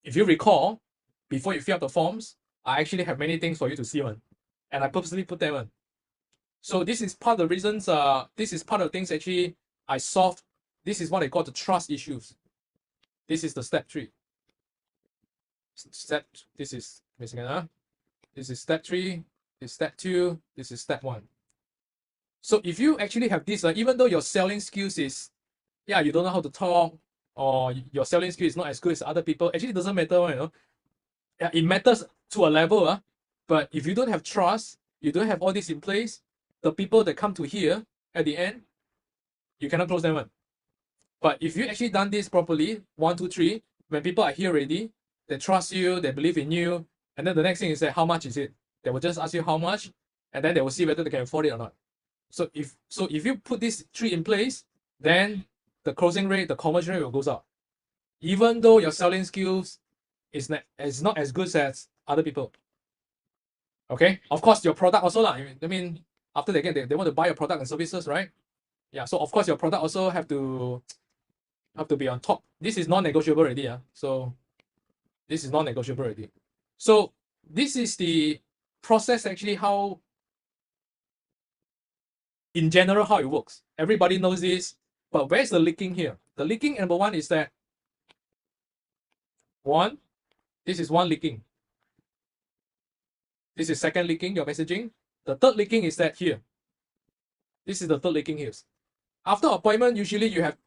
If you recall, before you fill out the forms, I actually have many things for you to see on, and I purposely put them on. So this is part of the reasons. This is part of the things actually I solved. This is what I call the trust issues. This is the step 3. This is This is step 3. This is step 2. This is step 1. So if you actually have this, even though your selling skills is, you don't know how to talk, or your selling skill is not as good as other people, actually it doesn't matter, you know. Yeah, it matters to a level, but if you don't have trust, you don't have all this in place, the people that come to here at the end, you cannot close them on. But if you actually done this properly, 1, 2, 3, when people are here already, they trust you, they believe in you, and then the next thing is that how much is it? They will just ask you how much, and then they will see whether they can afford it or not. So if you put these 3 in place, then the closing rate, the conversion rate will go up. Even though your selling skills is not as good as other people. Okay? Of course, your product also. I mean, after they want to buy your product and services, right? Yeah, so of course your product also have to be on top. This is non-negotiable already. So this is non-negotiable already. So this is the process actually, how in general how it works. Everybody knows this, but where's the leaking here? The leaking, number 1, is that this is one leaking. This is second leaking, your messaging. The third leaking is that here. This is the third leaking here. After appointment, usually you have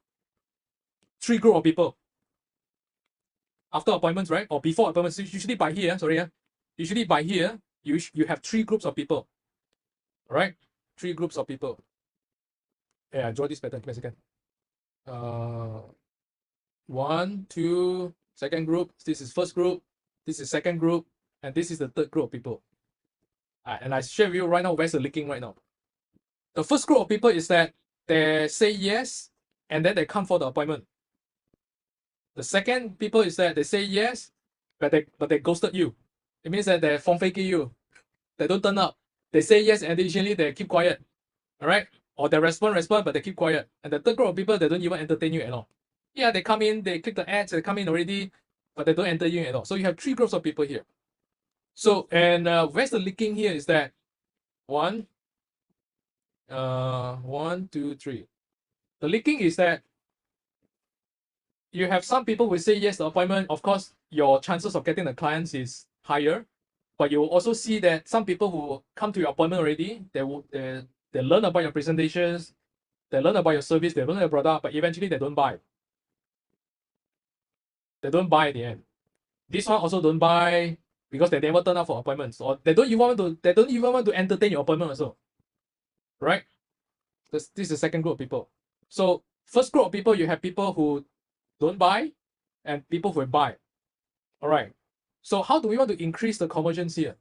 3 group of people. After appointments, right? Or before appointments, usually by here, usually by here, you have 3 groups of people. All right? 3 groups of people. Yeah, draw this pattern. Give me a second. 1, 2, second group. This is first group. This is second group. And this is the third group of people. And I share with you right now where's the leaking right now. The first group of people is that they say yes, and then they come for the appointment. The second people is that they say yes, but they ghosted you. It means that they phone faking you. They don't turn up. They say yes, and additionally they keep quiet. All right? Or they respond, but they keep quiet. And the third group of people, they don't even entertain you at all. Yeah, they come in, they click the ads, they come in already, but they don't enter you at all. So you have 3 groups of people here. So, and where's the leaking here is that 1, 2, 3. The leaking is that you have some people who say yes to the appointment. Of course, your chances of getting the clients is higher, but you will also see that some people who come to your appointment already, they learn about your presentations, they learn about your service, they learn your product, but eventually they don't buy. They don't buy at the end. This one also don't buy because they never turn up for appointments, or they don't even want to entertain your appointment also. Right? This is the second group of people. So first group of people, you have people who don't buy and people who buy. All right. So how do we want to increase the conversions here?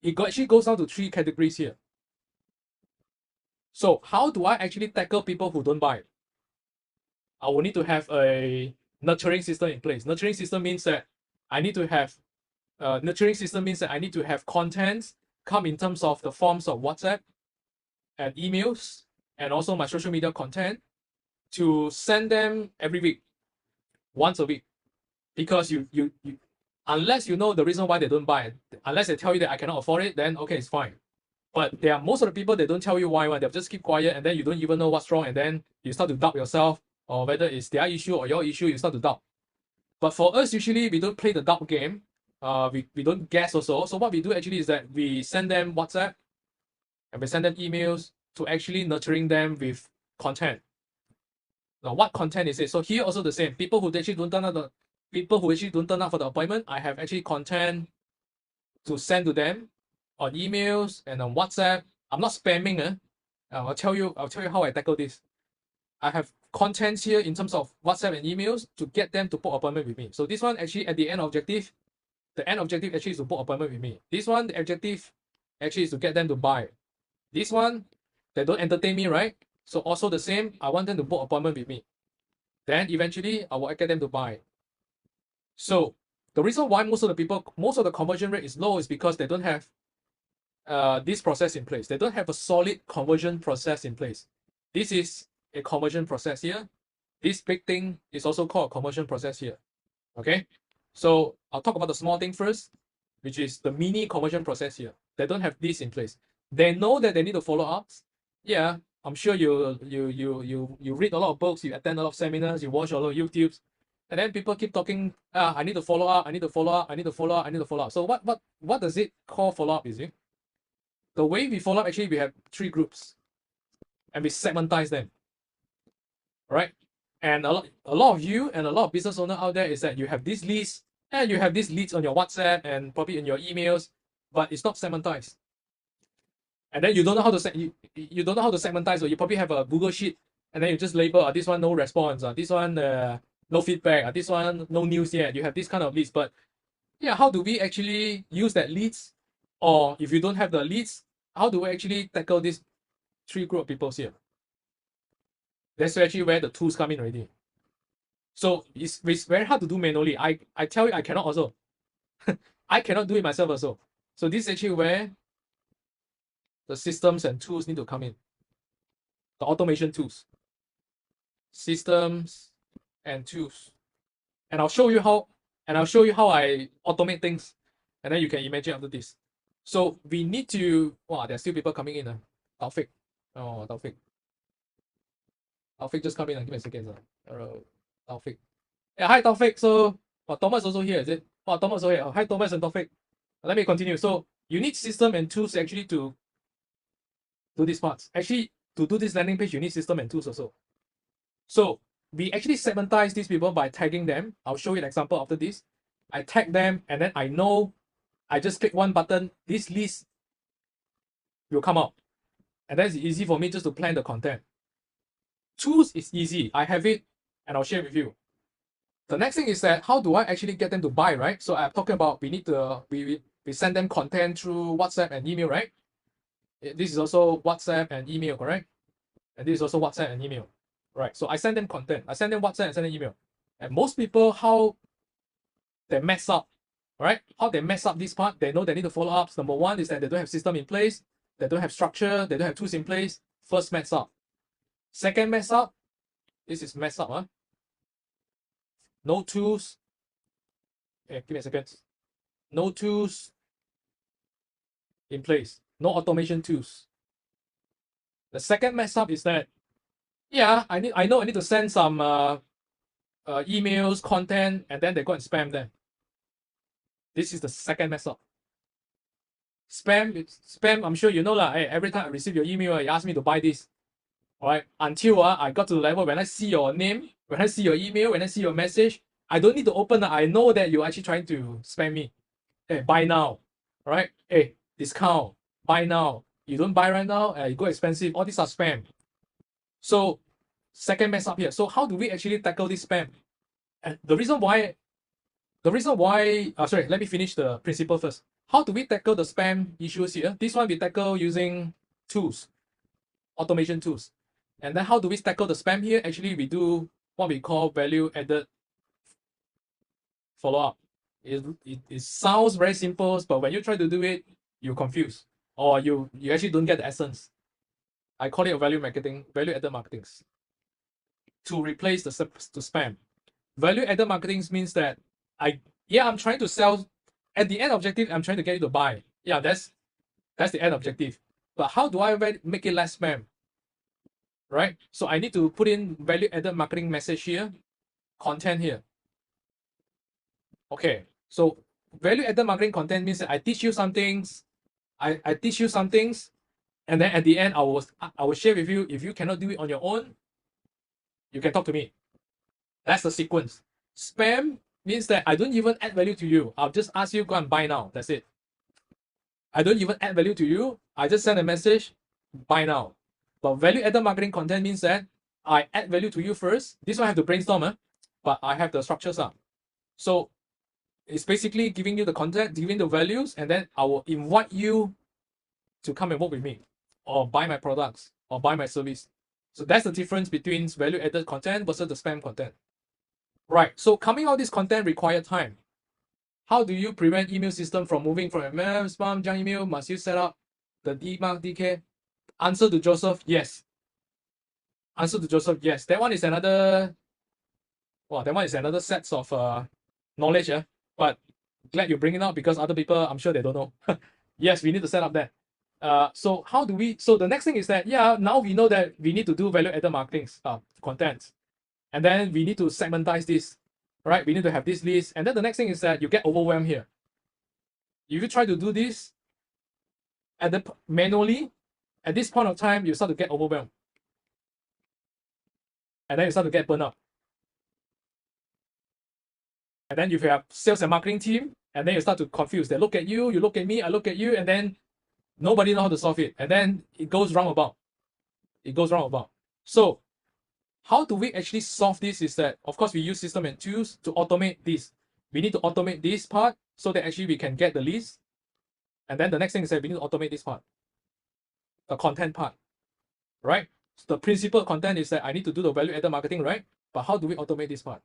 It actually goes down to 3 categories here. So how do I actually tackle people who don't buy? I will need to have a nurturing system in place. Nurturing system means that I need to have content come in terms of the forms of WhatsApp and emails, and also my social media content. to send them every week, once a week, because you unless you know the reason why they don't buy, unless they tell you that I cannot afford it, then okay, it's fine. But there are most of the people, they don't tell you why, they'll just keep quiet, and then you don't even know what's wrong, and then you start to doubt yourself, or whether it's their issue or your issue, you start to doubt. But for us, usually we don't play the doubt game. We don't guess also. So what we do actually is that we send them WhatsApp and we send them emails to actually nurturing them with content. Now, what content is it? So here also the same. People who actually don't turn up for the appointment, I have actually content to send to them on emails and on WhatsApp. I'm not spamming. I'll tell you how I tackle this. I have contents here in terms of WhatsApp and emails to get them to book appointment with me. So this one actually at the end objective, the end objective actually is to book appointment with me. This one, the objective actually is to get them to buy. This one, they don't entertain me, right? So also the same, I want them to book appointment with me. Then eventually I will get them to buy. So the reason why most of the conversion rate is low is because they don't have this process in place. They don't have a solid conversion process in place. This is a conversion process here. This big thing is also called a conversion process here. Okay, so I'll talk about the small thing first, which is the mini conversion process here. They don't have this in place. They know that they need to follow up. Yeah, I'm sure you read a lot of books, you attend a lot of seminars, you watch a lot of YouTubes, and then people keep talking. I need to follow up. I need to follow up. I need to follow up. I need to follow up. So what does it call follow up? Is it the way we follow up? Actually, we have 3 groups, and we segmentize them. Right? And a lot of you and a lot of business owners out there is that you have these leads and you have these leads on your WhatsApp and probably in your emails, but it's not segmentized. And then you don't know how to you don't know how to segmentize, or you probably have a Google sheet and then you just label this one no response, this one no feedback, this one no news yet. You have this kind of leads, but yeah, how do we actually use that leads? Or if you don't have the leads, how do we actually tackle these 3 group of people here? That's actually where the tools come in already. So it's very hard to do manually. I tell you, I cannot also. I cannot do it myself also. So this is actually where the systems and tools need to come in. The automation tools. Systems and tools. And I'll show you how I automate things. And then you can imagine after this. So we need to, wow, there's still people coming in. Taufik. Oh, Taufik. Taufik just come in and give me a second. Taufik. Yeah, hi Taufik. So, Thomas also here, is it? Thomas also here. Hi Thomas and Taufik. Let me continue. So, you need system and tools actually to do these parts. Actually, to do this landing page, you need system and tools also. So, we actually segmentize these people by tagging them. I'll show you an example after this. I tag them and then I know I just click one button, this list will come out. And that's easy for me just to plan the content. Tools is easy. I have it and I'll share with you. The next thing is that how do I actually get them to buy, right? So I'm talking about we need to we send them content through WhatsApp and email, right? This is also WhatsApp and email, correct? And this is also WhatsApp and email, right? So I send them content. I send them WhatsApp and send them email. And most people, how they mess up, right? How they mess up this part, they know they need to follow up. Number one is that they don't have system in place. They don't have structure. They don't have tools in place. First mess up. Second mess up, this is mess up. No tools. Okay, give me a second. No tools in place. No automation tools. The second mess up is that, yeah, I know I need to send some emails, content, and then they go and spam them. This is the second mess up. Spam, I'm sure you know lah. Hey, every time I receive your email, you ask me to buy this. Alright, until I got to the level when I see your name, when I see your email, when I see your message, I don't need to open. I know that you're actually trying to spam me. Hey, buy now. Alright, hey, discount, buy now. You don't buy right now, you go expensive. All these are spam. So, second mess up here. So, how do we actually tackle this spam? And the reason why, sorry, let me finish the principle first. How do we tackle the spam issues here? This one we tackle using tools, automation tools. And then how do we tackle the spam here? Actually, we do what we call value added follow-up. It sounds very simple, but when you try to do it, you're confused or you actually don't get the essence. I call it a value added marketing. to replace the spam. Value added marketing means that I'm trying to sell. At the end objective, I'm trying to get you to buy. Yeah, that's the end objective. But how do I make it less spam? Right? So I need to put in value added marketing message here, content here. Okay, so value added marketing content means that I teach you some things, I teach you some things, and then at the end I will share with you. If you cannot do it on your own, you can talk to me. That's the sequence. Spam means that I don't even add value to you. I'll just ask you, go and buy now. That's it. I don't even add value to you. I just send a message, buy now. But value added marketing content means that I add value to you first. This one I have to brainstorm, but I have the structures up. So it's basically giving you the content, giving the values, and then I will invite you to come and work with me or buy my products or buy my service. So that's the difference between value added content versus the spam content. Right. So coming out this content require time. How do you prevent email system from moving from spam, junk email? Must you set up the DMARC, DK? Answer to Joseph, yes. Answer to Joseph, yes. That one is another, well, that one is another set of knowledge, but glad you bring it up because other people, I'm sure they don't know. Yes, we need to set up that. So how do we, so the next thing is that, now we know that we need to do value added marketing content. And then we need to segmentize this, right? We need to have this list. And then the next thing is that you get overwhelmed here. If you try to do this manually, at this point of time, you start to get overwhelmed. And then you start to get burned out. And then if you have sales and marketing team, and then you start to confuse. They look at you, you look at me, I look at you, and then nobody knows how to solve it. And then it goes roundabout. It goes roundabout. So how do we actually solve this is that, of course, we use system and tools to automate this. We need to automate this part so that actually we can get the list. And then the next thing is that we need to automate this part, the content part, right? So the principal content is that I need to do the value added marketing, right? But how do we automate this part?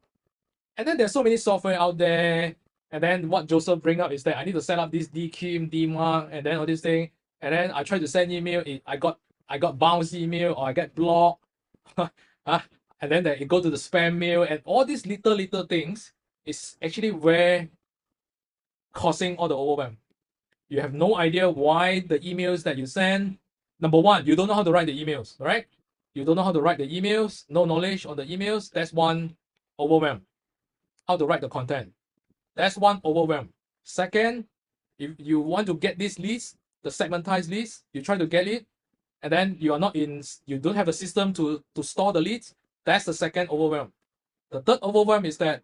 And then there's so many software out there. And then what Joseph bring up is that I need to set up this DKIM, DMARC, and then all this thing. And then I try to send email. I got bounce email or I get blocked. And then it go to the spam mail, and all these little things is actually where causing all the overwhelm. You have no idea why the emails that you send. Number one, you don't know how to write the emails, right? You don't know how to write the emails, no knowledge on the emails. That's one overwhelm. How to write the content. That's one overwhelm. Second, if you want to get this list, the segmentized list, you try to get it, and then you don't have a system to store the leads. That's the second overwhelm. The third overwhelm is that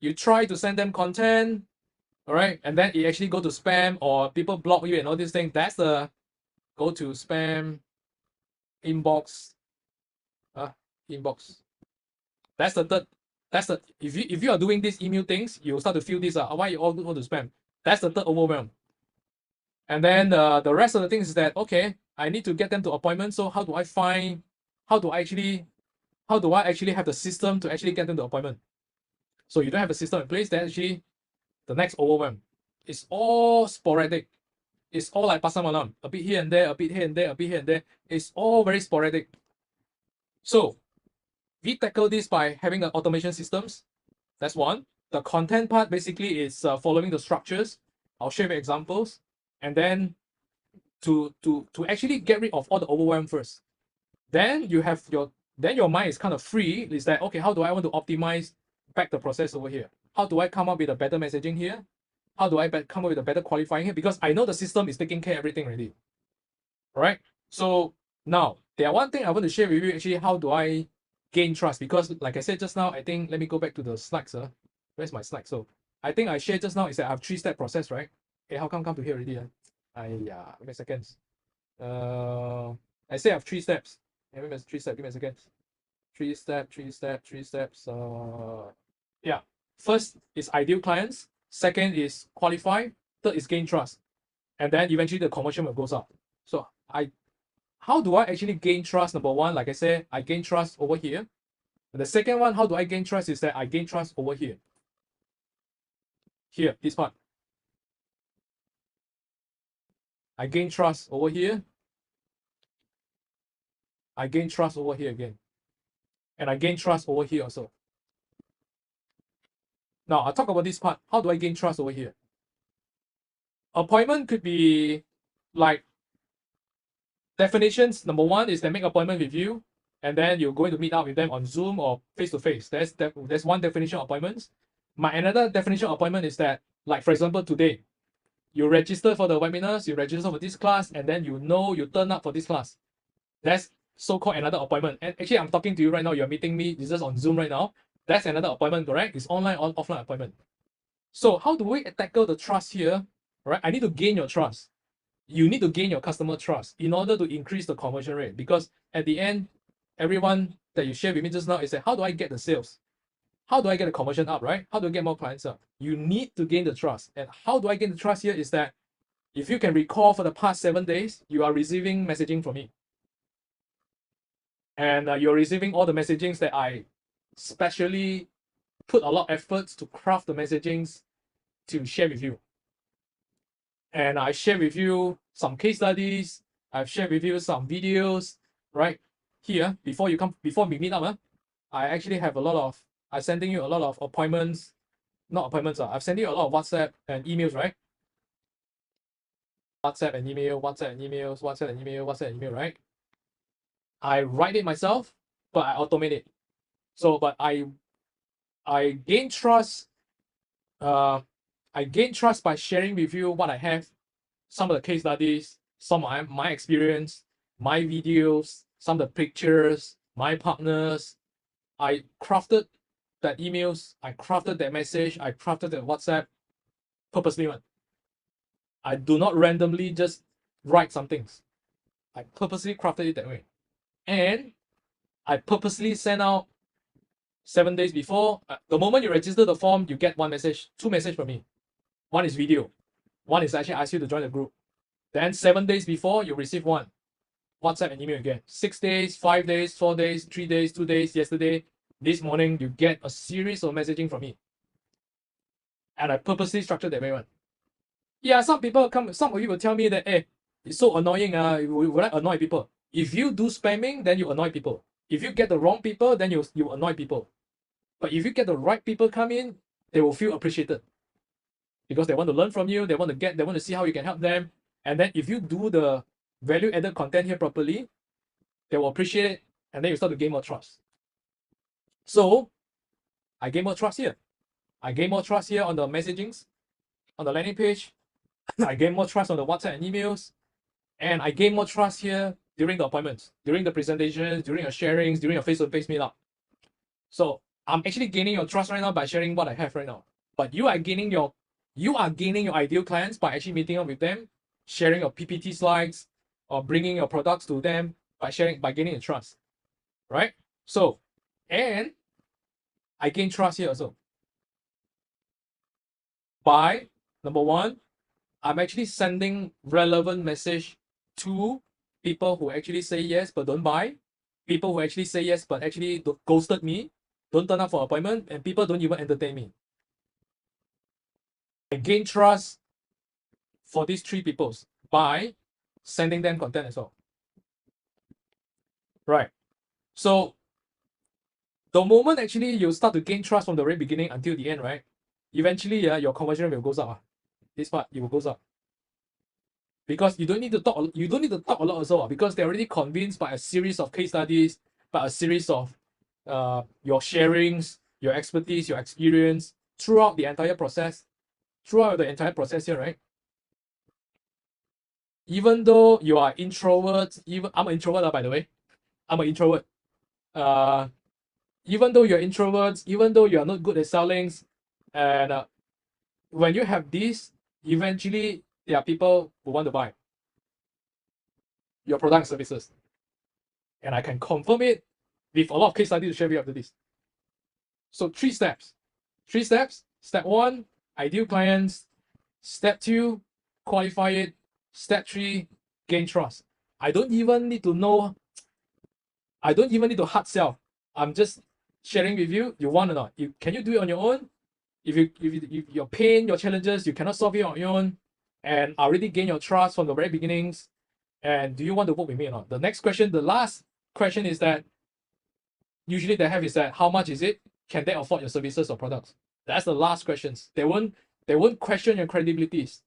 you try to send them content, all right, and then it actually go to spam or people block you and all these things. That's the go to spam inbox. Inbox. That's the third. That's the if you are doing these email things, you start to feel this. Why you all go to spam? That's the third overwhelm. And then the rest of the things is that, okay, I need to get them to appointments. So how do I actually have the system to actually get them to appointment? So you don't have a system in place, then actually the next overwhelm. It's all sporadic. It's all like pasar malam, a bit here and there, a bit here and there, a bit here and there. It's all very sporadic. So we tackle this by having an automation systems. That's one. The content part basically is following the structures. I'll share with examples. And then to actually get rid of all the overwhelm first. Then you have your mind is kind of free. Is that, okay, how do I want to optimize back the process over here? How do I come up with a better messaging here? How do I come up with a better qualifying here? Because I know the system is taking care of everything already. All right. So now there are one thing I want to share with you actually, how do I gain trust? Because like I said just now, I think, let me go back to the slides. Where's my slide? So I think I shared just now is that I have 3-step process, right? Hey, how come to here already? Give me a second. I say I have 3 steps. Give me 3 steps, give me a second. 3 steps. Yeah. First is ideal clients. Second is qualify. Third is gain trust. And then eventually the conversion will goes up. So how do I actually gain trust? Number one, like I said, I gain trust over here. And the second one, how do I gain trust is that I gain trust over here. Here, this part. I gain trust over here. I gain trust over here again. And I gain trust over here also. Now, I'll talk about this part. How do I gain trust over here? Appointment could be like definitions. Number one is they make appointment with you, and then you're going to meet up with them on Zoom or face-to-face. That's one definition of appointments. Another definition of appointment is that, like for example, today, you register for the webinars, you register for this class, and then you turn up for this class. That's so-called another appointment. And actually, I'm talking to you right now. You're meeting me. This is on Zoom right now. That's another appointment, correct? It's online or offline appointment. So how do we tackle the trust here? Right? I need to gain your trust. You need to gain your customer trust in order to increase the conversion rate. Because at the end, everyone that you share with me just now is that, how do I get the sales? How do I get the conversion up, right? How do I get more clients up? You need to gain the trust. And how do I gain the trust here is that if you can recall for the past 7 days, you are receiving messaging from me. And you're receiving all the messagings that I specially put a lot of efforts to craft the messagings to share with you. And I share with you some case studies. I've shared with you some videos, right? Here, before we meet up, I actually have I'm sending you a lot of appointments, not appointments, I've sent you a lot of WhatsApp and emails, right? WhatsApp and email, WhatsApp and emails, WhatsApp and email, WhatsApp and email, right? I write it myself, but I automate it. So, but I gain trust. I gain trust by sharing with you what I have, some of the case studies, some of my experience, my videos, some of the pictures, my partners. I crafted that emails, I crafted that message, I crafted that WhatsApp purposely. I do not randomly just write some things. I purposely crafted it that way. And I purposely send out 7 days before. The moment you register the form, you get two messages from me. One is video. One is actually ask you to join the group. Then 7 days before, you receive one. WhatsApp and email again. 6 days, 5 days, 4 days, 3 days, 2 days, yesterday, this morning, you get a series of messaging from me. And I purposely structured that way one. Yeah, some of you will tell me that, hey, it's so annoying, will I annoy people? If you do spamming, then you annoy people. If you get the wrong people, then you annoy people. But if you get the right people come in, they will feel appreciated. Because they want to learn from you, they want to see how you can help them. And then if you do the value-added content here properly, they will appreciate it, and then you start to gain more trust. So, I gain more trust here. I gain more trust here on the messagings, on the landing page. I gain more trust on the WhatsApp and emails. And I gain more trust here during the appointments, during the presentations, during your sharings, during your face-to-face meetup. So, I'm actually gaining your trust right now by sharing what I have right now. But you are gaining your ideal clients by actually meeting up with them, sharing your PPT slides, or bringing your products to them by gaining the trust, right? So, and I gain trust here also by, number one, I'm actually sending relevant message to people who actually say yes but don't buy, people who actually say yes but actually ghosted me, don't turn up for appointment, and people don't even entertain me. I gain trust for these three people by sending them content as well. Right. So the moment actually you start to gain trust from the very beginning until the end, right? Eventually, your conversion rate will go up. This part, it will go up. Because you don't need to talk a lot also, because they're already convinced by a series of case studies, by a series of your sharings, your expertise, your experience throughout the entire process. Here, right? Even though you are introvert, I'm an introvert, by the way. I'm an introvert. Even though you're introverts, even though you are not good at selling, and when you have this, eventually there are people who want to buy your product and services. And I can confirm it with a lot of case studies to share with you after this. So 3 steps. 3 steps. Step 1, ideal clients. Step 2, qualify it. Step 3, gain trust. I don't even need to hard sell. I'm just sharing with you. You want or not? Can you do it on your own? If your pain, your challenges, you cannot solve it on your own, and I already gain your trust from the very beginnings, and do you want to work with me or not? The next question, the last question is that usually they have is that how much is it? Can they afford your services or products? That's the last questions. They won't question your credibilities,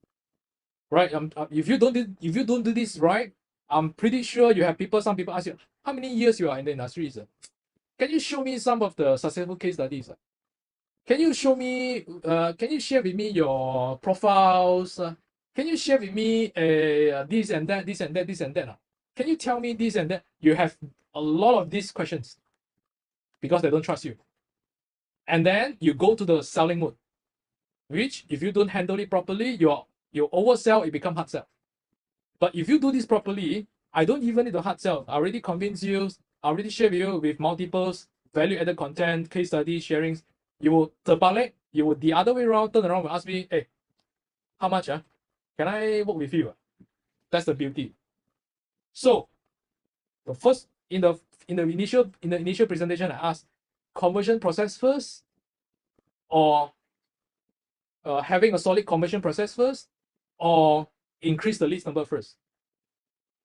right? If you don't do this right, I'm pretty sure you have people. Some people ask you how many years you are in the industry. Can you show me some of the successful case studies? Can you show me? Can you share with me your profiles? Can you share with me this and that, this and that, this and that? Can you tell me this and that? You have a lot of these questions because they don't trust you. And then you go to the selling mode, which if you don't handle it properly, you oversell, it become hard sell. But if you do this properly, I don't even need to hard sell. I already convince you, I already share with you with multiples, value-added content, case study, sharings. You will terbalik, you will the other way around, turn around and ask me, hey, how much? Can I work with you? That's the beauty. So the first in the initial presentation, I asked conversion process first, or having a solid conversion process first, or increase the leads number first.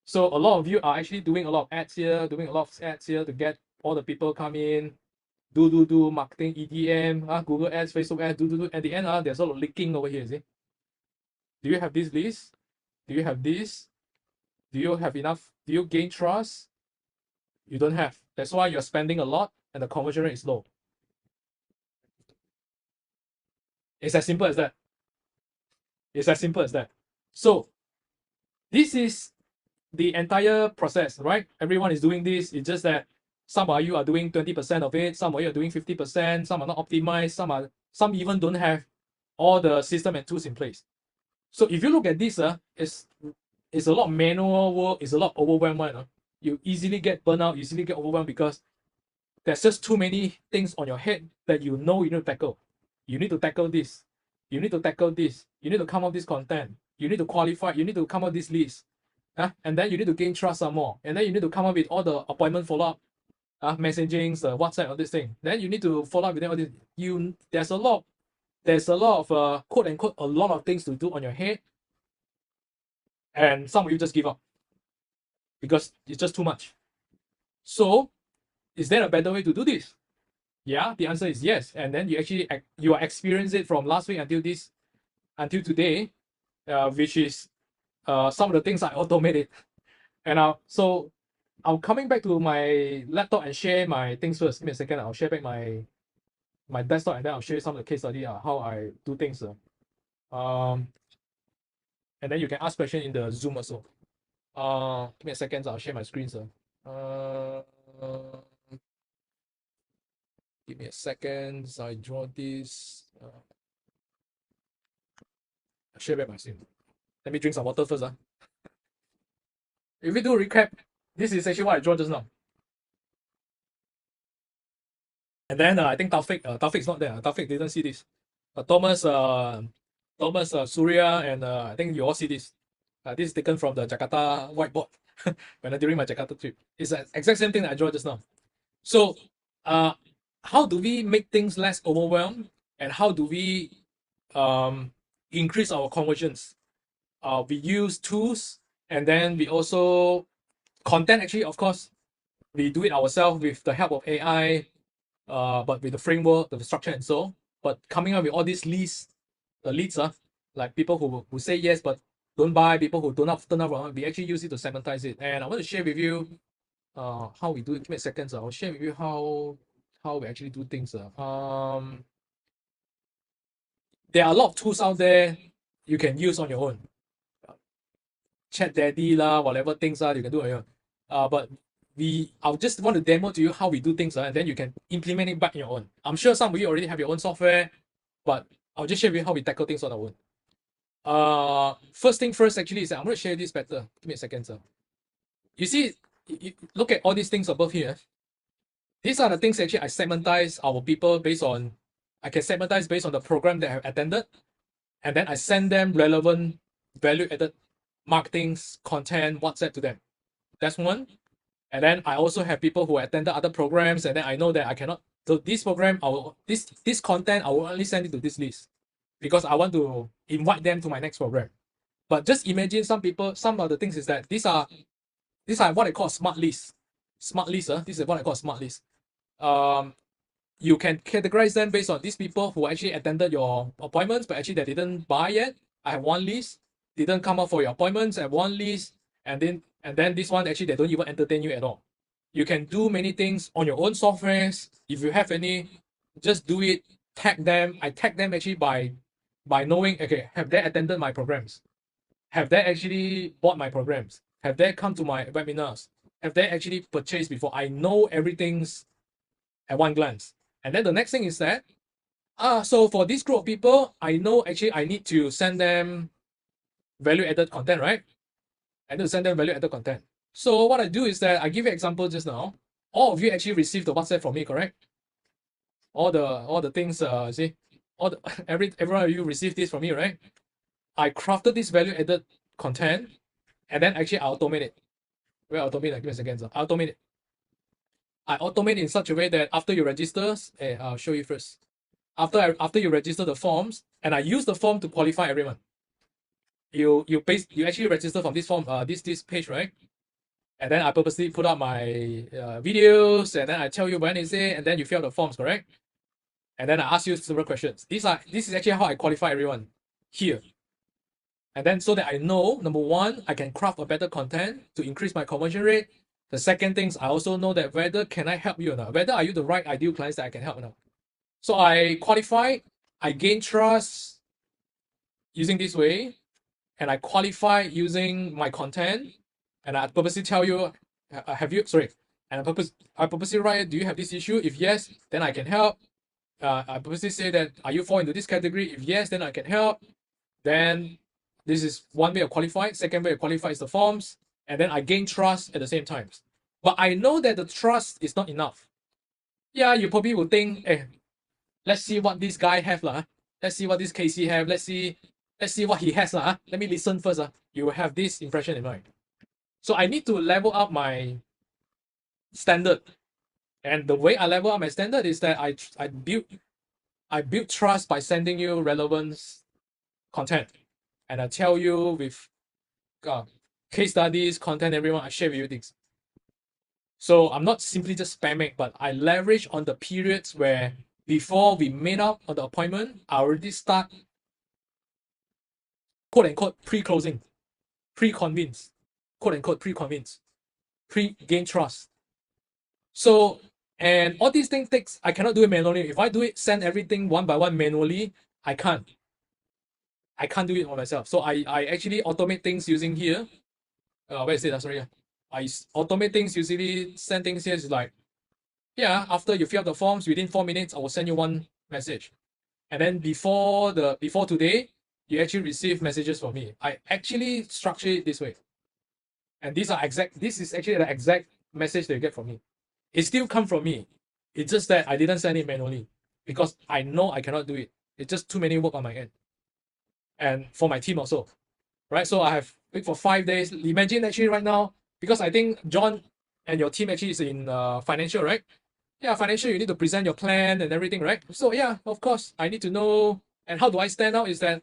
So a lot of you are actually doing a lot of ads here, to get all the people come in, do marketing, EDM, Google ads, Facebook ads, do. At the end, there's a lot of leaking over here, see? Do you have this list? Do you have this? Do you have enough? Do you gain trust? You don't have. That's why you're spending a lot and the conversion rate is low. It's as simple as that. It's as simple as that. So this is the entire process, right? Everyone is doing this. It's just that some of you are doing 20% of it, some of you are doing 50%, some are not optimized, some even don't have all the system and tools in place. So if you look at this, it's a lot of manual work, it's a lot overwhelming. You easily get burnout, easily get overwhelmed because there's just too many things on your head that you know you need to tackle. You need to tackle this. You need to tackle this. You need to come up with this content. You need to qualify. You need to come up with this list. And then you need to gain trust some more. And then you need to come up with all the appointment follow-up, messaging, WhatsApp, all this thing. Then you need to follow up with them. All this. There's a lot of quote unquote a lot of things to do on your head. And some of you just give up because it's just too much. So, is there a better way to do this? Yeah, the answer is yes. And then you are experiencing it from last week until today, which is some of the things I automated. And so I'm coming back to my laptop and share my things first. Give me a second. I'll share back my desktop and then I'll share some of the case study how I do things. And then you can ask questions in the Zoom also. Give me a second. I'll share my screen, sir. Give me a second. So I draw this. I'll share back my screen. Let me drink some water first. If we do a recap, this is actually what I draw just now. And then I think Taufik's not there. Taufik didn't see this. Thomas, Surya, and I think you all see this. This is taken from the Jakarta whiteboard during my Jakarta trip. It's the exact same thing that I drew just now. So, how do we make things less overwhelmed, and how do we increase our conversions? We use tools, and then we also content. Actually, of course, we do it ourselves with the help of AI, but with the framework, the structure, and so. But coming up with all these leads, like people who say yes but don't buy, people who don't turn up, we actually use it to segmentize it. And I want to share with you how we do it. Give me a second. I'll share with you how we actually do things. There are a lot of tools out there you can use on your own. Chat Daddy whatever things you can do on your own. But I'll just want to demo to you how we do things, and then you can implement it back in your own. I'm sure some of you already have your own software, but I'll just share with you how we tackle things on our own. First thing first, actually, is I'm going to share this better. Give me a second, sir. You see, look at all these things above here. These are the things actually I segmentize our people based on. I can segmentize based on the program that I have attended, and then I send them relevant, value-added marketing content, WhatsApp to them. That's one. And then I also have people who attended other programs, and then I know that I cannot. So this program, this content, I will only send it to this list because I want to invite them to my next program. But just imagine some of the things is that these are what I call smart lists. smart list. This is what I call smart list. You can categorize them based on these people who actually attended your appointments, but actually they didn't buy yet. I have one list. Didn't come up for your appointments. I have one list, and then this one actually they don't even entertain you at all. You can do many things on your own softwares. If you have any, just do it. Tag them. I tag them actually by knowing, okay, have they attended my programs? Have they actually bought my programs? Have they come to my webinars? Have they actually purchased before? I know everything's at one glance. And then the next thing is that, so for this group of people, I know actually I need to send them value-added content, right? I need to send them value-added content. So what I do is that I give you an example just now. All of you actually received the WhatsApp from me, correct? All the things, see, everyone of you received this from me, right? I crafted this value-added content, and then actually I automate it. Where I automate it? Give me a second. I automate it. I automate in such a way that after you register, I'll show you first. After you register the forms, and I use the form to qualify everyone. You actually register from this form, this page, right? And then I purposely put up my videos, and then I tell you when is it, and then you fill out the forms, correct? And then I ask you several questions. This is actually how I qualify everyone here. And then so that I know, number one, I can craft a better content to increase my conversion rate. The second thing is I also know that whether can I help you or not, whether are you the right ideal clients that I can help or not. So I qualify, I gain trust using this way, and I qualify using my content, and I purposely tell you, and I purposely write, do you have this issue? If yes, then I can help. I purposely say that, are you fall into this category? If yes, then I can help. Then this is one way of qualifying. Second way of qualify is the forms, and then I gain trust at the same time. But I know that the trust is not enough. Yeah, you probably will think, let's see what this guy have lah. Let's see what this Casey have. Let's see what he has lah. Let me listen first. You will have this impression in mind. So I need to level up my standard, and the way I level up my standard is that I build trust by sending you relevant content, and I tell you with case studies, content, everyone, I share with you things. So I'm not simply just spamming, but I leverage on the periods where before we made up on the appointment, I already start quote unquote pre-closing, pre-convince, quote unquote pre-convince, pre-gain trust. So, and all these things I cannot do it manually. If I do it, send everything one by one manually, I can't do it on myself. So I actually automate things using here. Where is it? Sorry. I automate things usually, send things here is like, yeah, after you fill out the forms, within 4 minutes, I will send you one message. And then before today, you actually receive messages from me. I actually structure it this way. And this is actually the exact message that you get from me. It still comes from me. It's just that I didn't send it manually because I know I cannot do it. It's just too many work on my end. And for my team also, right? So I have wait for 5 days. Imagine actually right now, because I think John and your team actually is in financial, right? Yeah, financial, you need to present your plan and everything, right? So yeah, of course, I need to know. And how do I stand out is that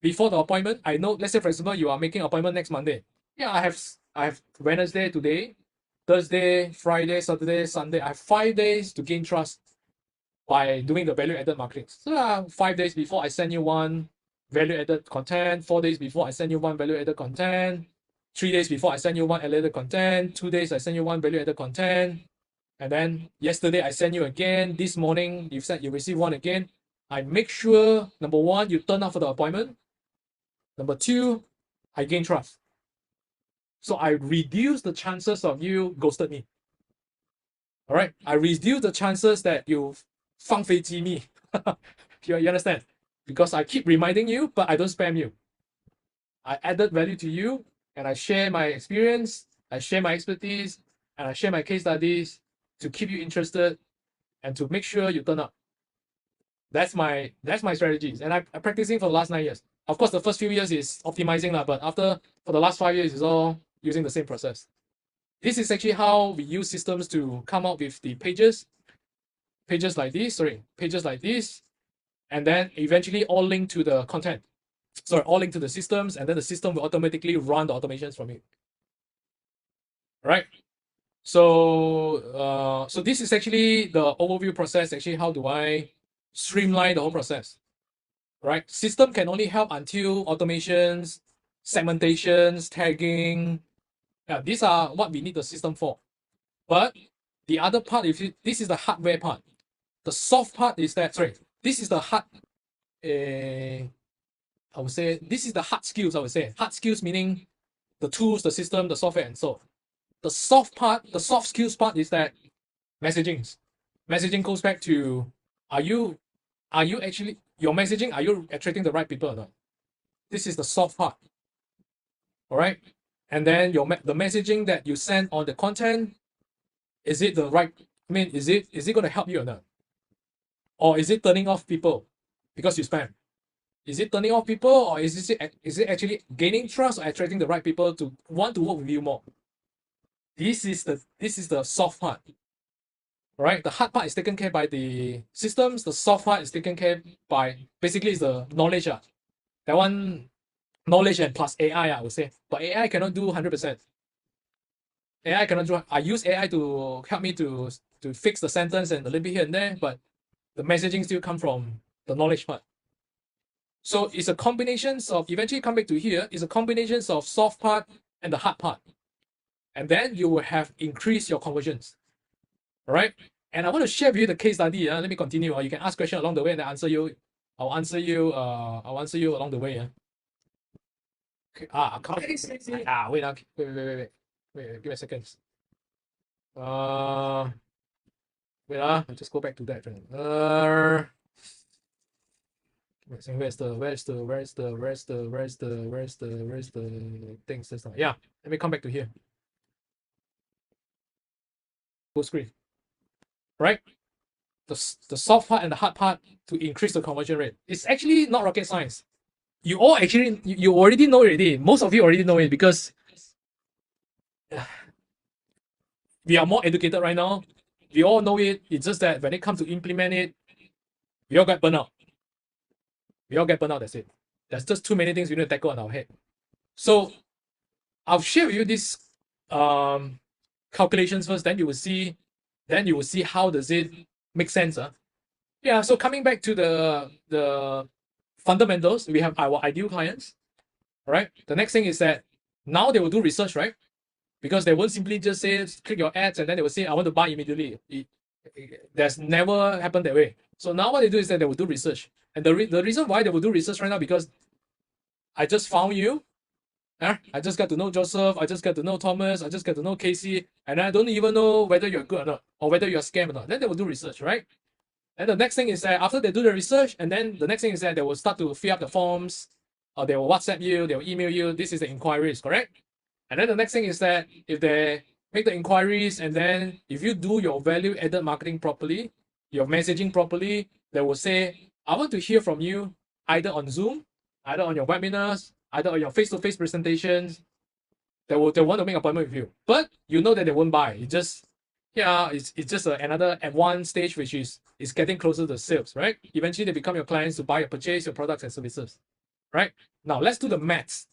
before the appointment, I know, let's say for example, you are making an appointment next Monday. Yeah, I have Wednesday today, Thursday, Friday, Saturday, Sunday. I have 5 days to gain trust by doing the value-added marketing. So 5 days before I send you one value-added content, 4 days before I send you one value-added content, 3 days before I send you one value-added content, 2 days I send you one value-added content, and then yesterday I send you again, this morning you said you receive one again. I make sure, number one, you turn up for the appointment. Number two, I gain trust. So I reduce the chances of you ghosted me. All right, I reduce the chances that you 放飞机 me. You understand? Because I keep reminding you, but I don't spam you. I added value to you, and I share my experience, I share my expertise, and I share my case studies to keep you interested and to make sure you turn up. That's my strategies, and I'm practicing for the last 9 years. Of course, the first few years is optimizing, but for the last 5 years, it's all using the same process. This is actually how we use systems to come up with the pages like this, and then eventually all link to the content. Sorry, all link to the systems, and then the system will automatically run the automations from it. Right? So this is actually the overview process. Actually, how do I streamline the whole process? Right? System can only help until automations, segmentations, tagging. Yeah, these are what we need the system for. But the other part, this is the hardware part. The soft part is that, sorry, this is the hard, I would say, this is the hard skills, I would say. Hard skills meaning the tools, the system, the software, and so. The soft part, the soft skills part is that messaging. Messaging goes back to, are you actually, your messaging, are you attracting the right people or not? This is the soft part. All right. And then the messaging that you send on the content, is it the right, I mean, is it going to help you or not? Or is it turning off people because you spam? Is it turning off people, or is it actually gaining trust or attracting the right people to want to work with you more? This is the soft part. Right? The hard part is taken care by the systems. The soft part is taken care by basically is the knowledge. That one, knowledge and plus AI, I would say. But AI cannot do 100%. AI cannot do. I use AI to help me to fix the sentence and a little bit here and there, but the messaging still come from the knowledge part. So it's a combination of, eventually come back to here, it's a combination of soft part and the hard part. And then you will have increased your conversions. All right. And I want to share with you the case study. Let me continue. You can ask questions along the way and I answer you. I'll answer you along the way. Okay. Wait, give me a second. Wait, I'll just go back to that. Where's the things? Yeah, let me come back to here. Full screen. Right? The soft part and the hard part to increase the conversion rate. It's actually not rocket science. You all actually, you already know it already. Most of you already know it because we are more educated right now. We all know it. It's just that when it comes to implement it, we all get burnt out. That's it. There's just too many things we need to tackle on our head. So I'll share with you these calculations first, then you will see how does it make sense. Yeah, so coming back to the fundamentals, we have our ideal clients. All right. The next thing is that now they will do research, right? Because they won't simply just say click your ads and then they will say I want to buy immediately. That's never happened that way. So now what they do is that they will do research. And the reason why they will do research right now, because I just found you. I just got to know Joseph. I just got to know Thomas. I just got to know Casey. And I don't even know whether you're good or not, or whether you're a scam or not. Then they will do research, right? And the next thing is that after they do the research, and then the next thing is that they will start to fill up the forms, or they will WhatsApp you, they will email you. This is the inquiries, correct? And then the next thing is that if they make the inquiries, and then if you do your value-added marketing properly, your messaging properly, they will say, I want to hear from you either on Zoom, either on your webinars, either on your face-to-face presentations. They want to make an appointment with you. But you know that they won't buy. It's just another advanced stage, which is getting closer to sales, right? Eventually they become your clients to buy or purchase your products and services. Right? Now let's do the maths.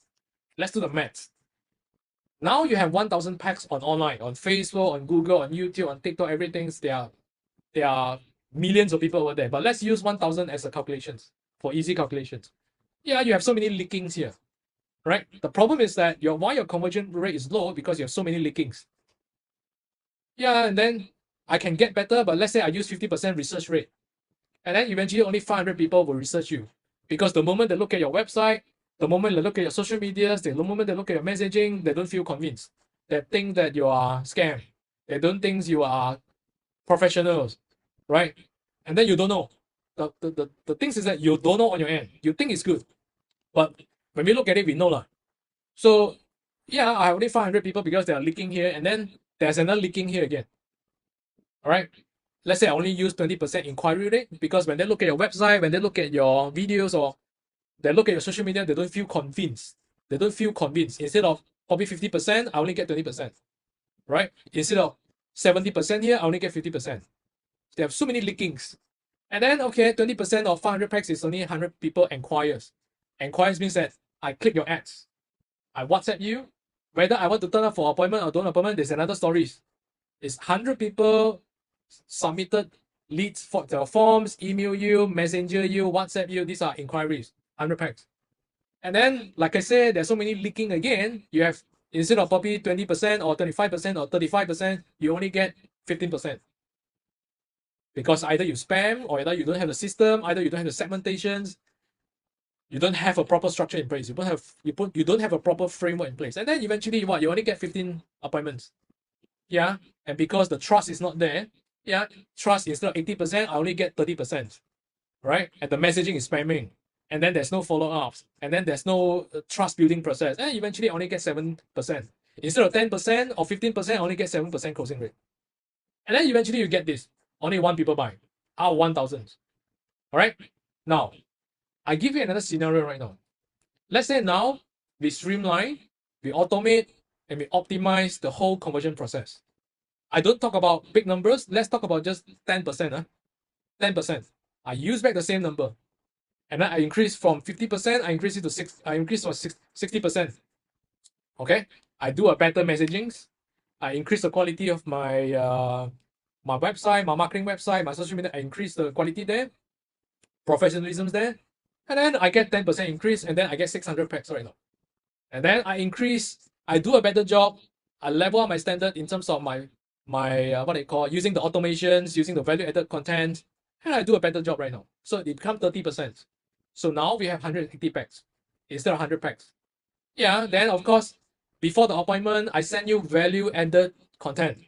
Now you have 1,000 packs on online, on Facebook, on Google, on YouTube, on TikTok, everything. There are millions of people over there. But let's use 1,000 as a calculations for easy calculations. Yeah, you have so many leakings here, right? The problem is that why your conversion rate is low because you have so many leakings. Yeah, and then I can get better, but let's say I use 50% research rate. And then eventually only 500 people will research you. Because the moment they look at your website, the moment they look at your social medias, the moment they look at your messaging, they don't feel convinced. They think that you are scam. They don't think you are professionals, right? And then you don't know. The things is that you don't know on your end. You think it's good. But when we look at it, we know lah. So yeah, I have only 500 people because they are leaking here, and then there's another leaking here again. All right. Let's say I only use 20% inquiry rate because when they look at your website, when they look at your videos, or they look at your social media, they don't feel convinced. Instead of probably 50%, I only get 20%. Right? Instead of 70% here, I only get 50%. They have so many leakings. And then, okay, 20% of 500 packs is only 100 people inquires. Inquires means that I click your ads. I WhatsApp you. Whether I want to turn up for appointment or don't appointment, there's another story. Is 100 people submitted leads for the forms, email you, messenger you, WhatsApp you. These are inquiries, 100 packs. And then, like I said, there's so many leaking again. You have, instead of probably 20% or 25% or 35%, you only get 15%. Because either you spam, or either you don't have the system, either you don't have the segmentations, you don't have a proper structure in place. You don't have a proper framework in place. And then eventually what? You only get 15 appointments. Yeah. And because the trust is not there, yeah, trust instead of 80%, I only get 30%. Right? And the messaging is spamming. And then there's no follow-ups. And then there's no trust building process. And eventually I only get 7%. Instead of 10% or 15%, I only get 7% closing rate. And then eventually you get this. Only 1 people buy out of 1,000. All right. Now, I give you another scenario right now. Let's say now we streamline, we automate, and we optimize the whole conversion process. I don't talk about big numbers. Let's talk about just 10%. 10%. I use back the same number. And then I increase from 50%, I increase it to 60%. Okay. I do a better messaging. I increase the quality of my my website, my marketing website, my social media. I increase the quality there, professionalism's there, and then I get 10% increase, and then I get 600 packs right now. And then I do a better job. I level up my standard in terms of my what I call using the automations, using the value added content, and I do a better job right now. So it becomes 30%. So now we have 180 packs instead of 100 packs. Yeah, then of course, before the appointment, I send you value added content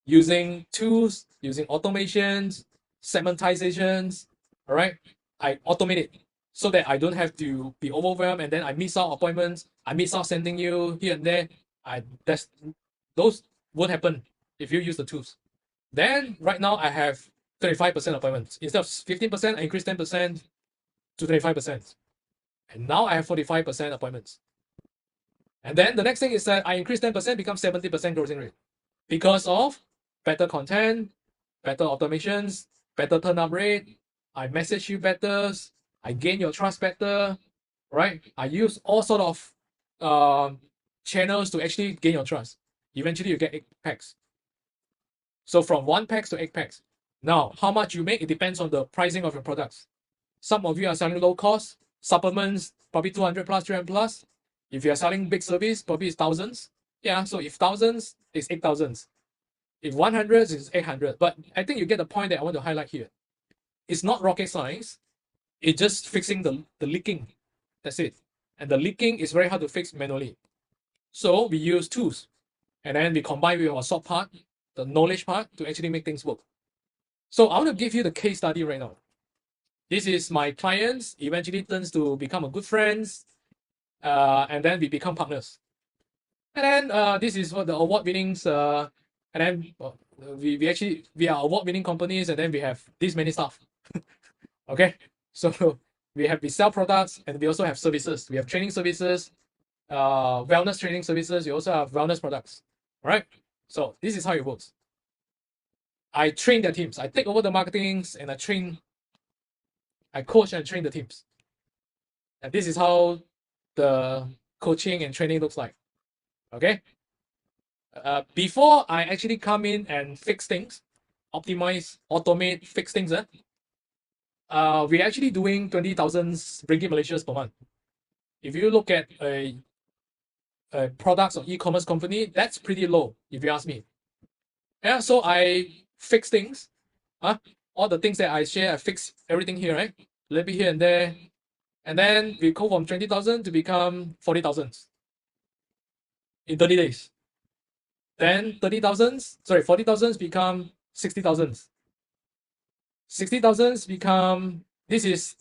using tools, using automations, segmentizations. All right, I automate it so that I don't have to be overwhelmed, and then I miss out appointments. I miss out sending you here and there. Those won't happen if you use the tools. Then right now I have 35% appointments. Instead of 15%, I increase 10% to 25%. And now I have 45% appointments. And then the next thing is that I increase 10%, becomes 70% closing rate. Because of better content, better automations, better turn up rate, I message you better, I gain your trust better, right? I use all sort of channels to actually gain your trust. Eventually you get 8 packs. So from 1 packs to 8 packs. Now, how much you make, it depends on the pricing of your products. Some of you are selling low cost, supplements, probably 200 plus, 300 plus. If you are selling big service, probably it's thousands. Yeah, so if thousands, it's 8,000. If 100, it's 800. But I think you get the point that I want to highlight here. It's not rocket science. It's just fixing the leaking. That's it. And the leaking is very hard to fix manually. So we use tools. And then we combine with our soft part, the knowledge part, to actually make things work. So I want to give you the case study right now. This is my clients, eventually turns to become a good friends, and then we become partners. And then this is what the award winnings, and then we are award winning companies, and then we have this many staff. Okay, so we sell products, and we also have services. We have training services, wellness training services. We also have wellness products. All right, so this is how it works. I train their teams. I take over the marketings, and I coach and train the teams. And this is how the coaching and training looks like. Okay. Before I actually come in and fix things, optimize, automate, fix things, we're actually doing 20,000 ringgit Malaysians per month. If you look at a products or e-commerce company, that's pretty low, if you ask me. Yeah, so I fix things. All the things that I share, I fix everything here, right? A little bit here and there. And then we go from 20,000 to become 40,000 in 30 days. Then 40,000 become 60,000. 60,000 become, this is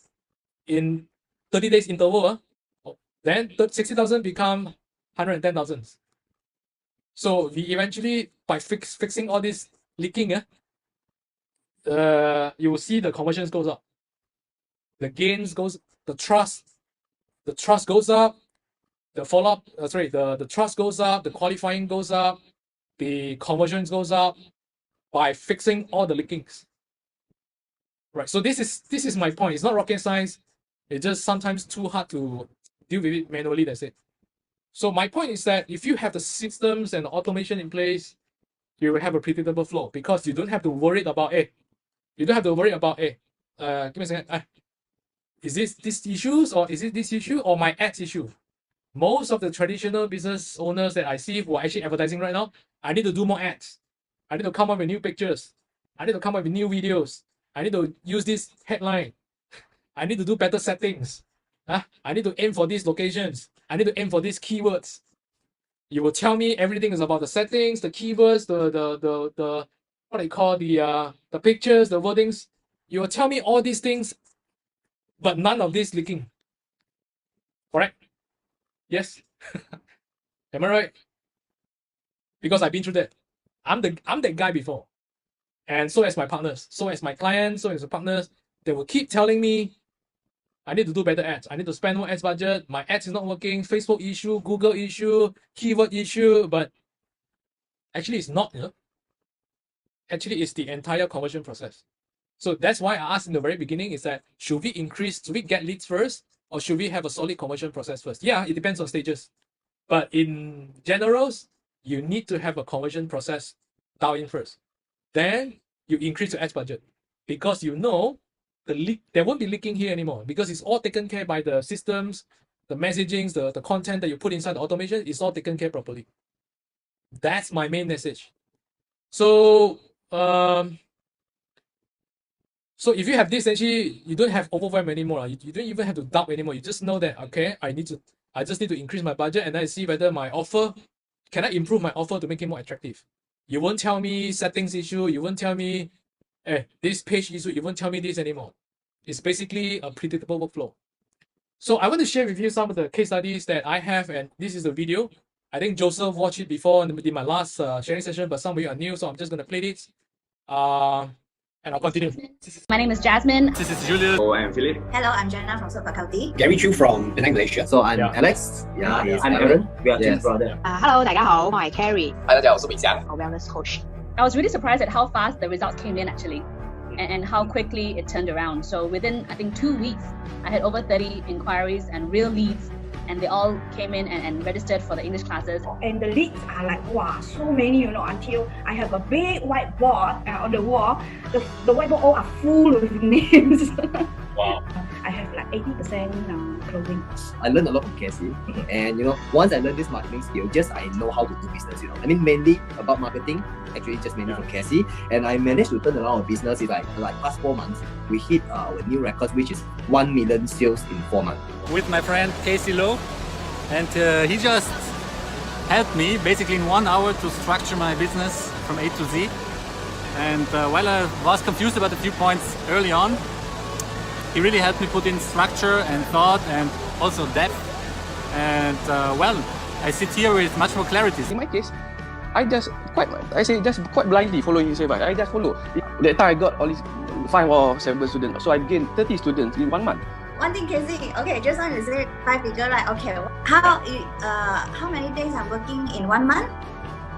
in 30 days interval. Then 60,000 become 110,000. So we eventually, by fixing all this leaking, you will see the conversions goes up. The gains goes, the trust goes up, the follow-up, the trust goes up, the qualifying goes up, the conversions goes up by fixing all the leakings. Right. So this is my point. It's not rocket science. It's just sometimes too hard to deal with it manually. That's it. So my point is that if you have the systems and the automation in place, you will have a predictable flow because you don't have to worry about give me a second. Is this issues or is it this issue or my ads issue? Most of the traditional business owners that I see who are actually advertising right now, I need to do more ads. I need to come up with new pictures. I need to come up with new videos. I need to use this headline. I need to do better settings. I need to aim for these locations. I need to aim for these keywords. You will tell me everything is about the settings, the keywords, the what I call the pictures, the wordings. You will tell me all these things, but none of this leaking. Correct? Yes. Am I right? Because I've been through that. I'm that guy before. And so as my partners, so as my clients, so as the partners, they will keep telling me I need to do better ads. I need to spend more ads budget. My ads is not working. Facebook issue, Google issue, keyword issue, but actually it's not, Actually, it's the entire conversion process. So that's why I asked in the very beginning is that should we get leads first or should we have a solid conversion process first? Yeah, it depends on stages. But in generals, you need to have a conversion process dialed in first. Then you increase your ads budget because you know there won't be leaking here anymore because it's all taken care by the systems, the messaging, the content that you put inside the automation is all taken care properly. That's my main message. So, so if you have this, actually, you don't have overwhelm anymore. You don't even have to doubt anymore. You just know that, okay, I just need to increase my budget and then see whether my offer, can I improve my offer to make it more attractive? You won't tell me settings issue. You won't tell me, this page issue. You won't tell me this anymore. It's basically a predictable workflow. So I want to share with you some of the case studies that I have, and this is a video. I think Joseph watched it before in my last sharing session, but some of you are new, so I'm just going to play this. And I'll continue. My name is Jasmine. This is Julius. Oh, I'm Philip. Hello, I'm Jenna from Super County. Gary Chu from Penang, Malaysia. So I'm Alex. Yeah, I'm Aaron. We are twin brother. Hello, 大家好，我係 Carrie， Hi， 大家好，我是伟翔。 wellness coach。 I was really surprised at how fast the results came in actually, and how quickly it turned around. So within, I think, 2 weeks, I had over 30 inquiries and real leads, and they all came in and registered for the English classes. And the leads are like, wow, so many, until I have a big whiteboard on the wall. The whiteboard all are full with names. Wow. I have like 80% closing. I learned a lot from Cassie, and once I learned this marketing skill, I know how to do business. I mean, mainly about marketing, actually just mainly from Cassie, and I managed to turn around our business in like past 4 months. We hit our new record, which is 1 million sales in 4 months. With my friend Casey Lowe, and he just helped me basically in 1 hour to structure my business from A to Z. And while I was confused about a few points early on, he really helped me put in structure and thought and also depth. And well, I sit here with much more clarity. In my case, I just quite blindly following his advice. I just follow. That time I got all these 5 or 7 students, so I gained 30 students in 1 month. One thing, Casey. Okay, just want to say 5 figure, right? Okay, how many days I'm working in 1 month?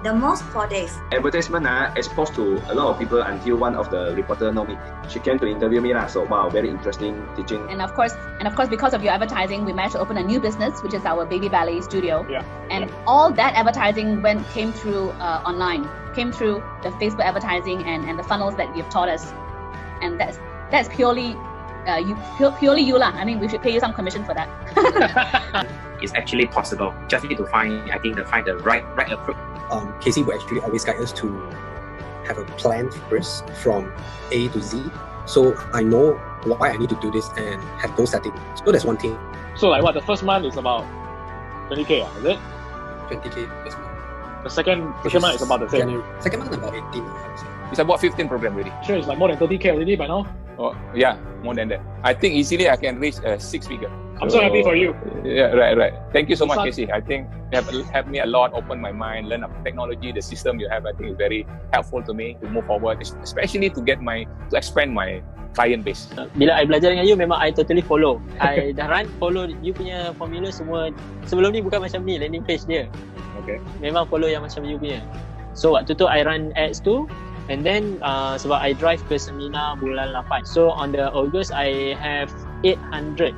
The most 4 days. Advertisement exposed to a lot of people until one of the reporter know me. She came to interview me so wow, very interesting teaching. And of course, because of your advertising, we managed to open a new business, which is our Baby Ballet Studio. Yeah. And all that advertising came through online, came through the Facebook advertising and the funnels that you've taught us. And that's purely you lah. I mean, we should pay you some commission for that. It's actually possible. Just need to find the right approach. Casey will actually always guide us to have a plan first from A to Z. So I know why I need to do this and have goal setting. So that's one thing. So like what, the first month is about 20k, is it? 20k first month. The second month is about the same. Second month about 18, I would say. It's about 15 program already. Sure, it's like more than 30k already by now. Oh yeah, more than that. I think easily I can reach 6 figure. I'm so happy for you. Yeah, right. Thank you so much, Casey. I think you have helped me a lot, open my mind, learn about technology, the system you have. I think is very helpful to me to move forward, especially to expand my client base. Bila I belajar dengan you, memang I totally follow. I dah follow you punya formula semua. Sebelum ni bukan macam ni landing page dia. Okay. Memang follow yang macam you punya. So waktu tu I run ads tu. And then sebab I drive ke seminar bulan 8. So on the August I have 800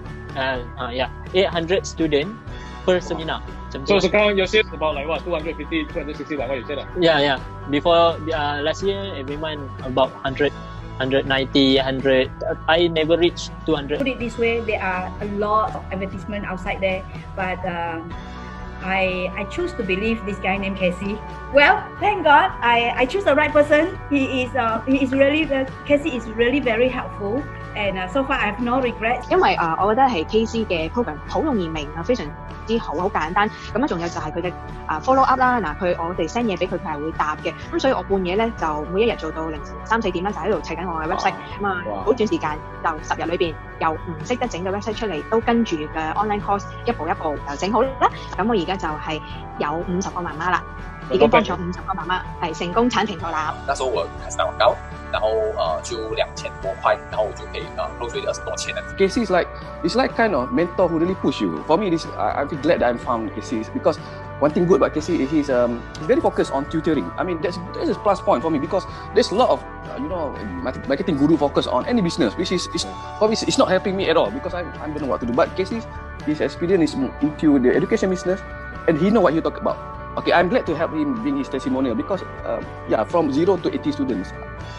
student per seminar. Macam tu So lah. sekarang your sales about like what 250, 260 like what you said lah. Yeah. Before last year, every month about 100, 190, 100. I never reached 200. Put it this way, there are a lot of advertisement outside there, but I choose to believe this guy named Casey. Well, thank God I choose the right person. He is really Casey is really very helpful, and so far I have no regrets. 因為我覺得係 KC 嘅 program 好容易明啊，非常之好簡單。咁啊，仲有就係佢嘅follow up 啦。嗱，我哋 send 嘢俾佢，佢係會答嘅。咁所以我半夜咧就每一日做到凌晨3、4點啦，就喺度砌緊我嘅 website。咁啊，好短時間就10日裏邊由唔識得整嘅 website 出嚟，都跟住嘅 online course 一步一步就整好啦。咁我而家就係有50個媽媽啦，已經幫咗50個媽媽係成功產平台啦。那時候我開始打廣告，然後就2000多塊，然後我就可以close with 20多千的。Casey is like kind of mentor who really push you. For me, I feel glad that I found Casey because one thing good about Casey is he's very focused on tutoring. I mean that's a plus point for me because there's a lot of marketing guru focus on any business, which is for me it's not helping me at all because I don't know what to do. But Casey, his experience is into the education business, and he know what he talk about. Okay, I'm glad to help him bring his testimonial because from 0 to 80 students.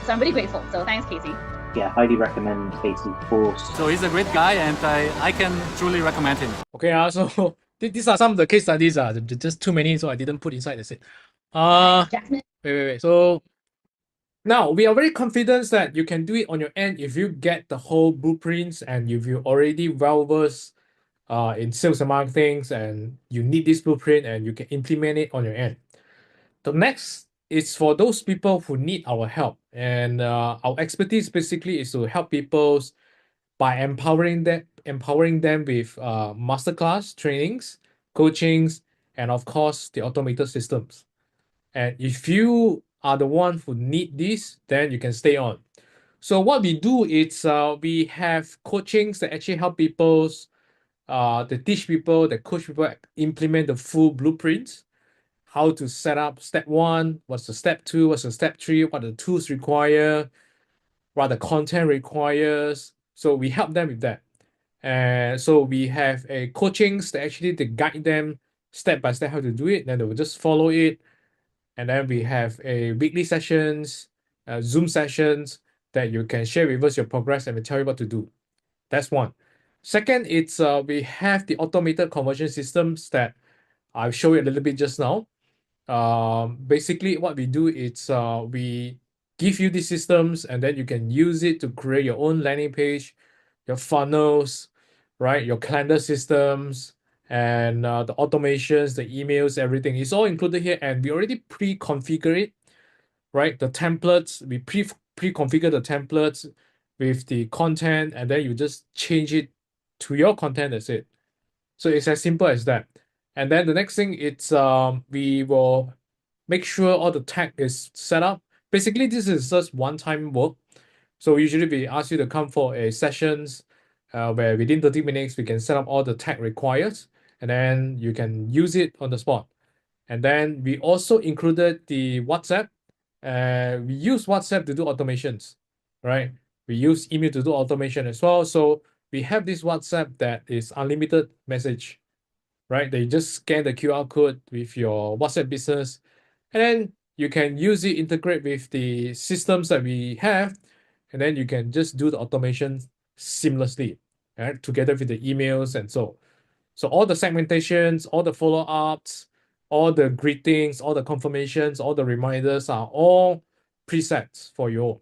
So I'm really grateful. So thanks, Casey. Yeah, highly recommend Casey's course. So he's a great guy, and I can truly recommend him. Okay, so these are some of the case studies. Just too many, so I didn't put inside. That's it. Wait. So now we are very confident that you can do it on your end if you get the whole blueprints and if you already well versed in sales and marketing, and you need this blueprint and you can implement it on your end. The next is for those people who need our help, and our expertise basically is to help people by empowering them with masterclass trainings, coachings, and of course the automated systems. And if you are the one who need this, then you can stay on. So what we do is we have coachings that actually help people, they teach people, they coach people implement the full blueprints, how to set up step 1, what's the step 2, what's the step 3, what the tools require, what the content requires. So we help them with that. And so we have a coachings that actually they guide them step by step how to do it, then they will just follow it. And then we have a weekly sessions, Zoom sessions that you can share with us your progress and we tell you what to do. That's one. Second, it's we have the automated conversion systems that I'll show you a little bit just now. Basically, what we do is we give you these systems and then you can use it to create your own landing page, your funnels, right? Your calendar systems, and the automations, the emails, everything is all included here. And we already pre-configure it, right? The templates, we pre-configure the templates with the content, and then you just change it to your content. That's it. So it's as simple as that. And then the next thing, it's we will make sure all the tag is set up. Basically, this is just one-time work. So usually we ask you to come for a sessions where within 30 minutes, we can set up all the tag required, and then you can use it on the spot. And then we also included the WhatsApp. We use WhatsApp to do automations, right? We use email to do automation as well. So we have this WhatsApp that is unlimited message, right? They just scan the QR code with your WhatsApp business, and then you can use it, integrate with the systems that we have, and then you can just do the automation seamlessly, right? Together with the emails and so. So all the segmentations, all the follow-ups, all the greetings, all the confirmations, all the reminders are all presets for you. All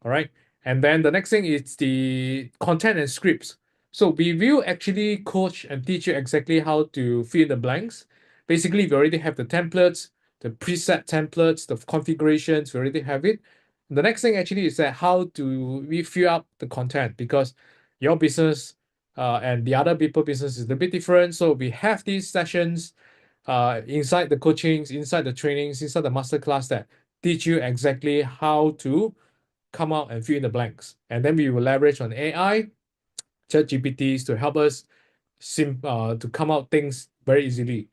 right. And then the next thing is the content and scripts. So we will actually coach and teach you exactly how to fill in the blanks. Basically, we already have the templates, the preset templates, the configurations, we already have it. And the next thing actually is that how do we fill up the content, because your business and the other people business is a bit different. So we have these sessions inside the coachings, inside the trainings, inside the masterclass that teach you exactly how to come out and fill in the blanks. And then we will leverage on AI, ChatGPTs to help us to come out things very easily.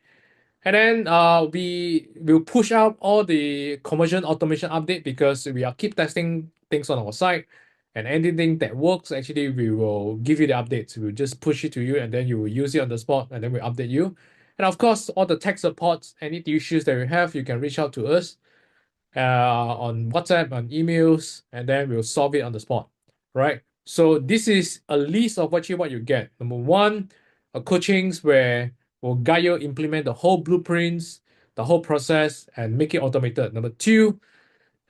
And then we will push out all the conversion automation update because we are keep testing things on our site, and anything that works, actually, we will give you the updates. We'll just push it to you, and then you will use it on the spot, and then we update you. And of course, all the tech supports, any issues that you have, you can reach out to us on WhatsApp, on emails, and then we'll solve it on the spot, right? So this is a list of what you get. Number one, coachings where we'll guide you implement the whole blueprints, the whole process, and make it automated. Number two,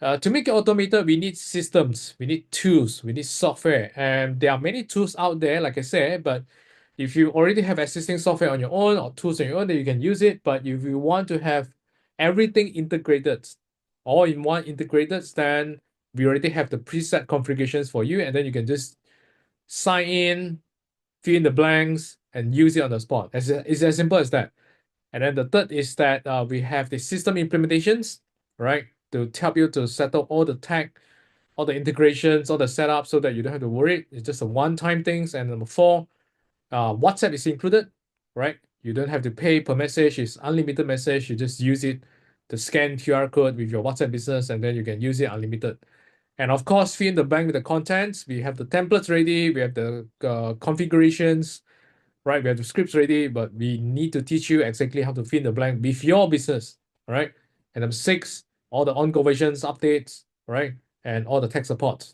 to make it automated, we need systems, we need tools, we need software, and there are many tools out there, like I said, but if you already have existing software on your own or tools on your own, then you can use it. But if you want to have everything integrated, all in one integrated, then we already have the preset configurations for you, and then you can just sign in, fill in the blanks, and use it on the spot. It's as simple as that. And then the third is that we have the system implementations, right, to help you to settle all the tech, all the integrations, all the setup, so that you don't have to worry. It's just a one-time things. And number four, WhatsApp is included, right? You don't have to pay per message. It's unlimited message. You just use it to scan QR code with your WhatsApp business, and then you can use it unlimited. And of course, fill in the blank with the contents. We have the templates ready. We have the configurations, right? We have the scripts ready, but we need to teach you exactly how to fill in the blank with your business, all right? And number six, all the on conversions, updates, right? And all the tech support.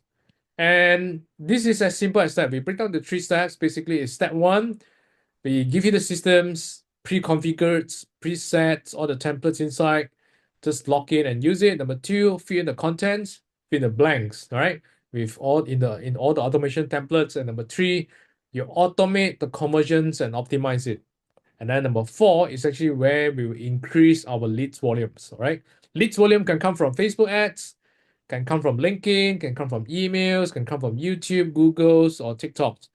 And this is as simple as that. We break down the 3 steps. Basically, it's step one, we give you the systems, pre-configured, presets, all the templates inside. Just log in and use it. Number two, fill in the contents, fill in the blanks, all right? With all in all the automation templates. And number three, you automate the conversions and optimize it. And then number four is actually where we will increase our leads volumes, all right? Leads volume can come from Facebook ads, can come from LinkedIn, can come from emails, can come from YouTube, Google's, or TikTok's.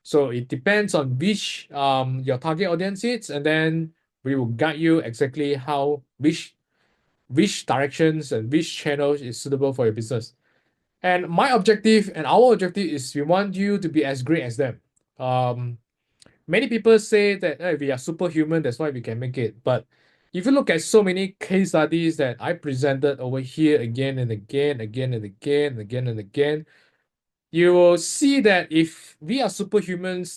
So it depends on which your target audience is, and then we will guide you exactly how which directions and which channels is suitable for your business. And my objective and our objective is we want you to be as great as them. Many people say that hey, we are superhuman, that's why we can make it. But if you look at so many case studies that I presented over here again and again, you will see that if we are superhumans,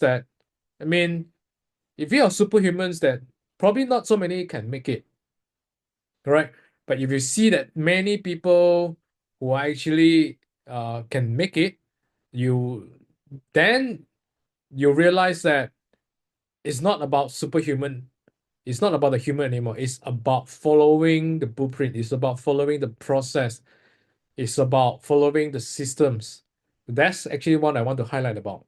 probably not so many can make it. Correct? But if you see that many people who actually can make it, then you realize that it's not about superhuman. It's not about the human anymore. It's about following the blueprint. It's about following the process. It's about following the systems. That's actually what I want to highlight about.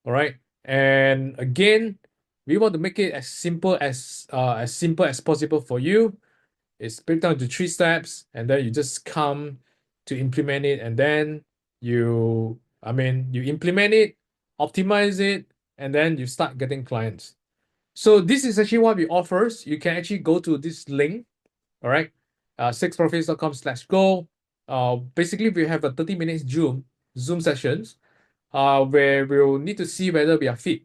All right. And again, we want to make it as simple as possible for you. It's break down to 3 steps, and then you just come to implement it, and then you implement it, optimize it, and then you start getting clients. So this is actually what we offer. You can actually go to this link, all right, 6profits.com/go. Basically, we have a 30 minutes Zoom sessions where we'll need to see whether we are fit.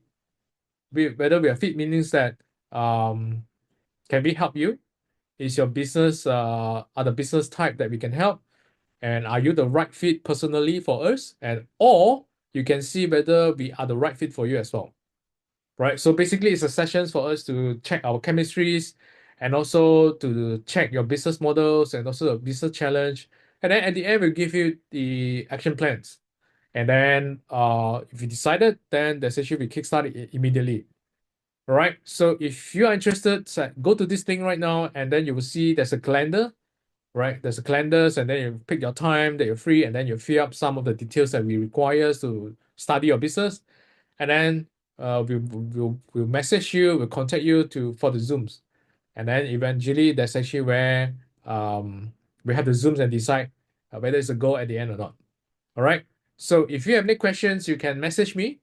Whether we are fit means that can we help you? Is your business are the business type that we can help? And are you the right fit personally for us? Or you can see whether we are the right fit for you as well. Right? So basically it's a sessions for us to check our chemistries and also to check your business models and also the business challenge. And then at the end, we'll give you the action plans. And then if you decided, then the session will kickstart it immediately. All right. So if you are interested, go to this thing right now, and then you will see there's a calendar, right? There's a calendars, and then you pick your time that you're free, and then you fill up some of the details that we require to study your business. And then we'll message you, we'll contact you for the Zooms. And then eventually that's actually where we have the Zooms and decide whether it's a go at the end or not. All right. So if you have any questions, you can message me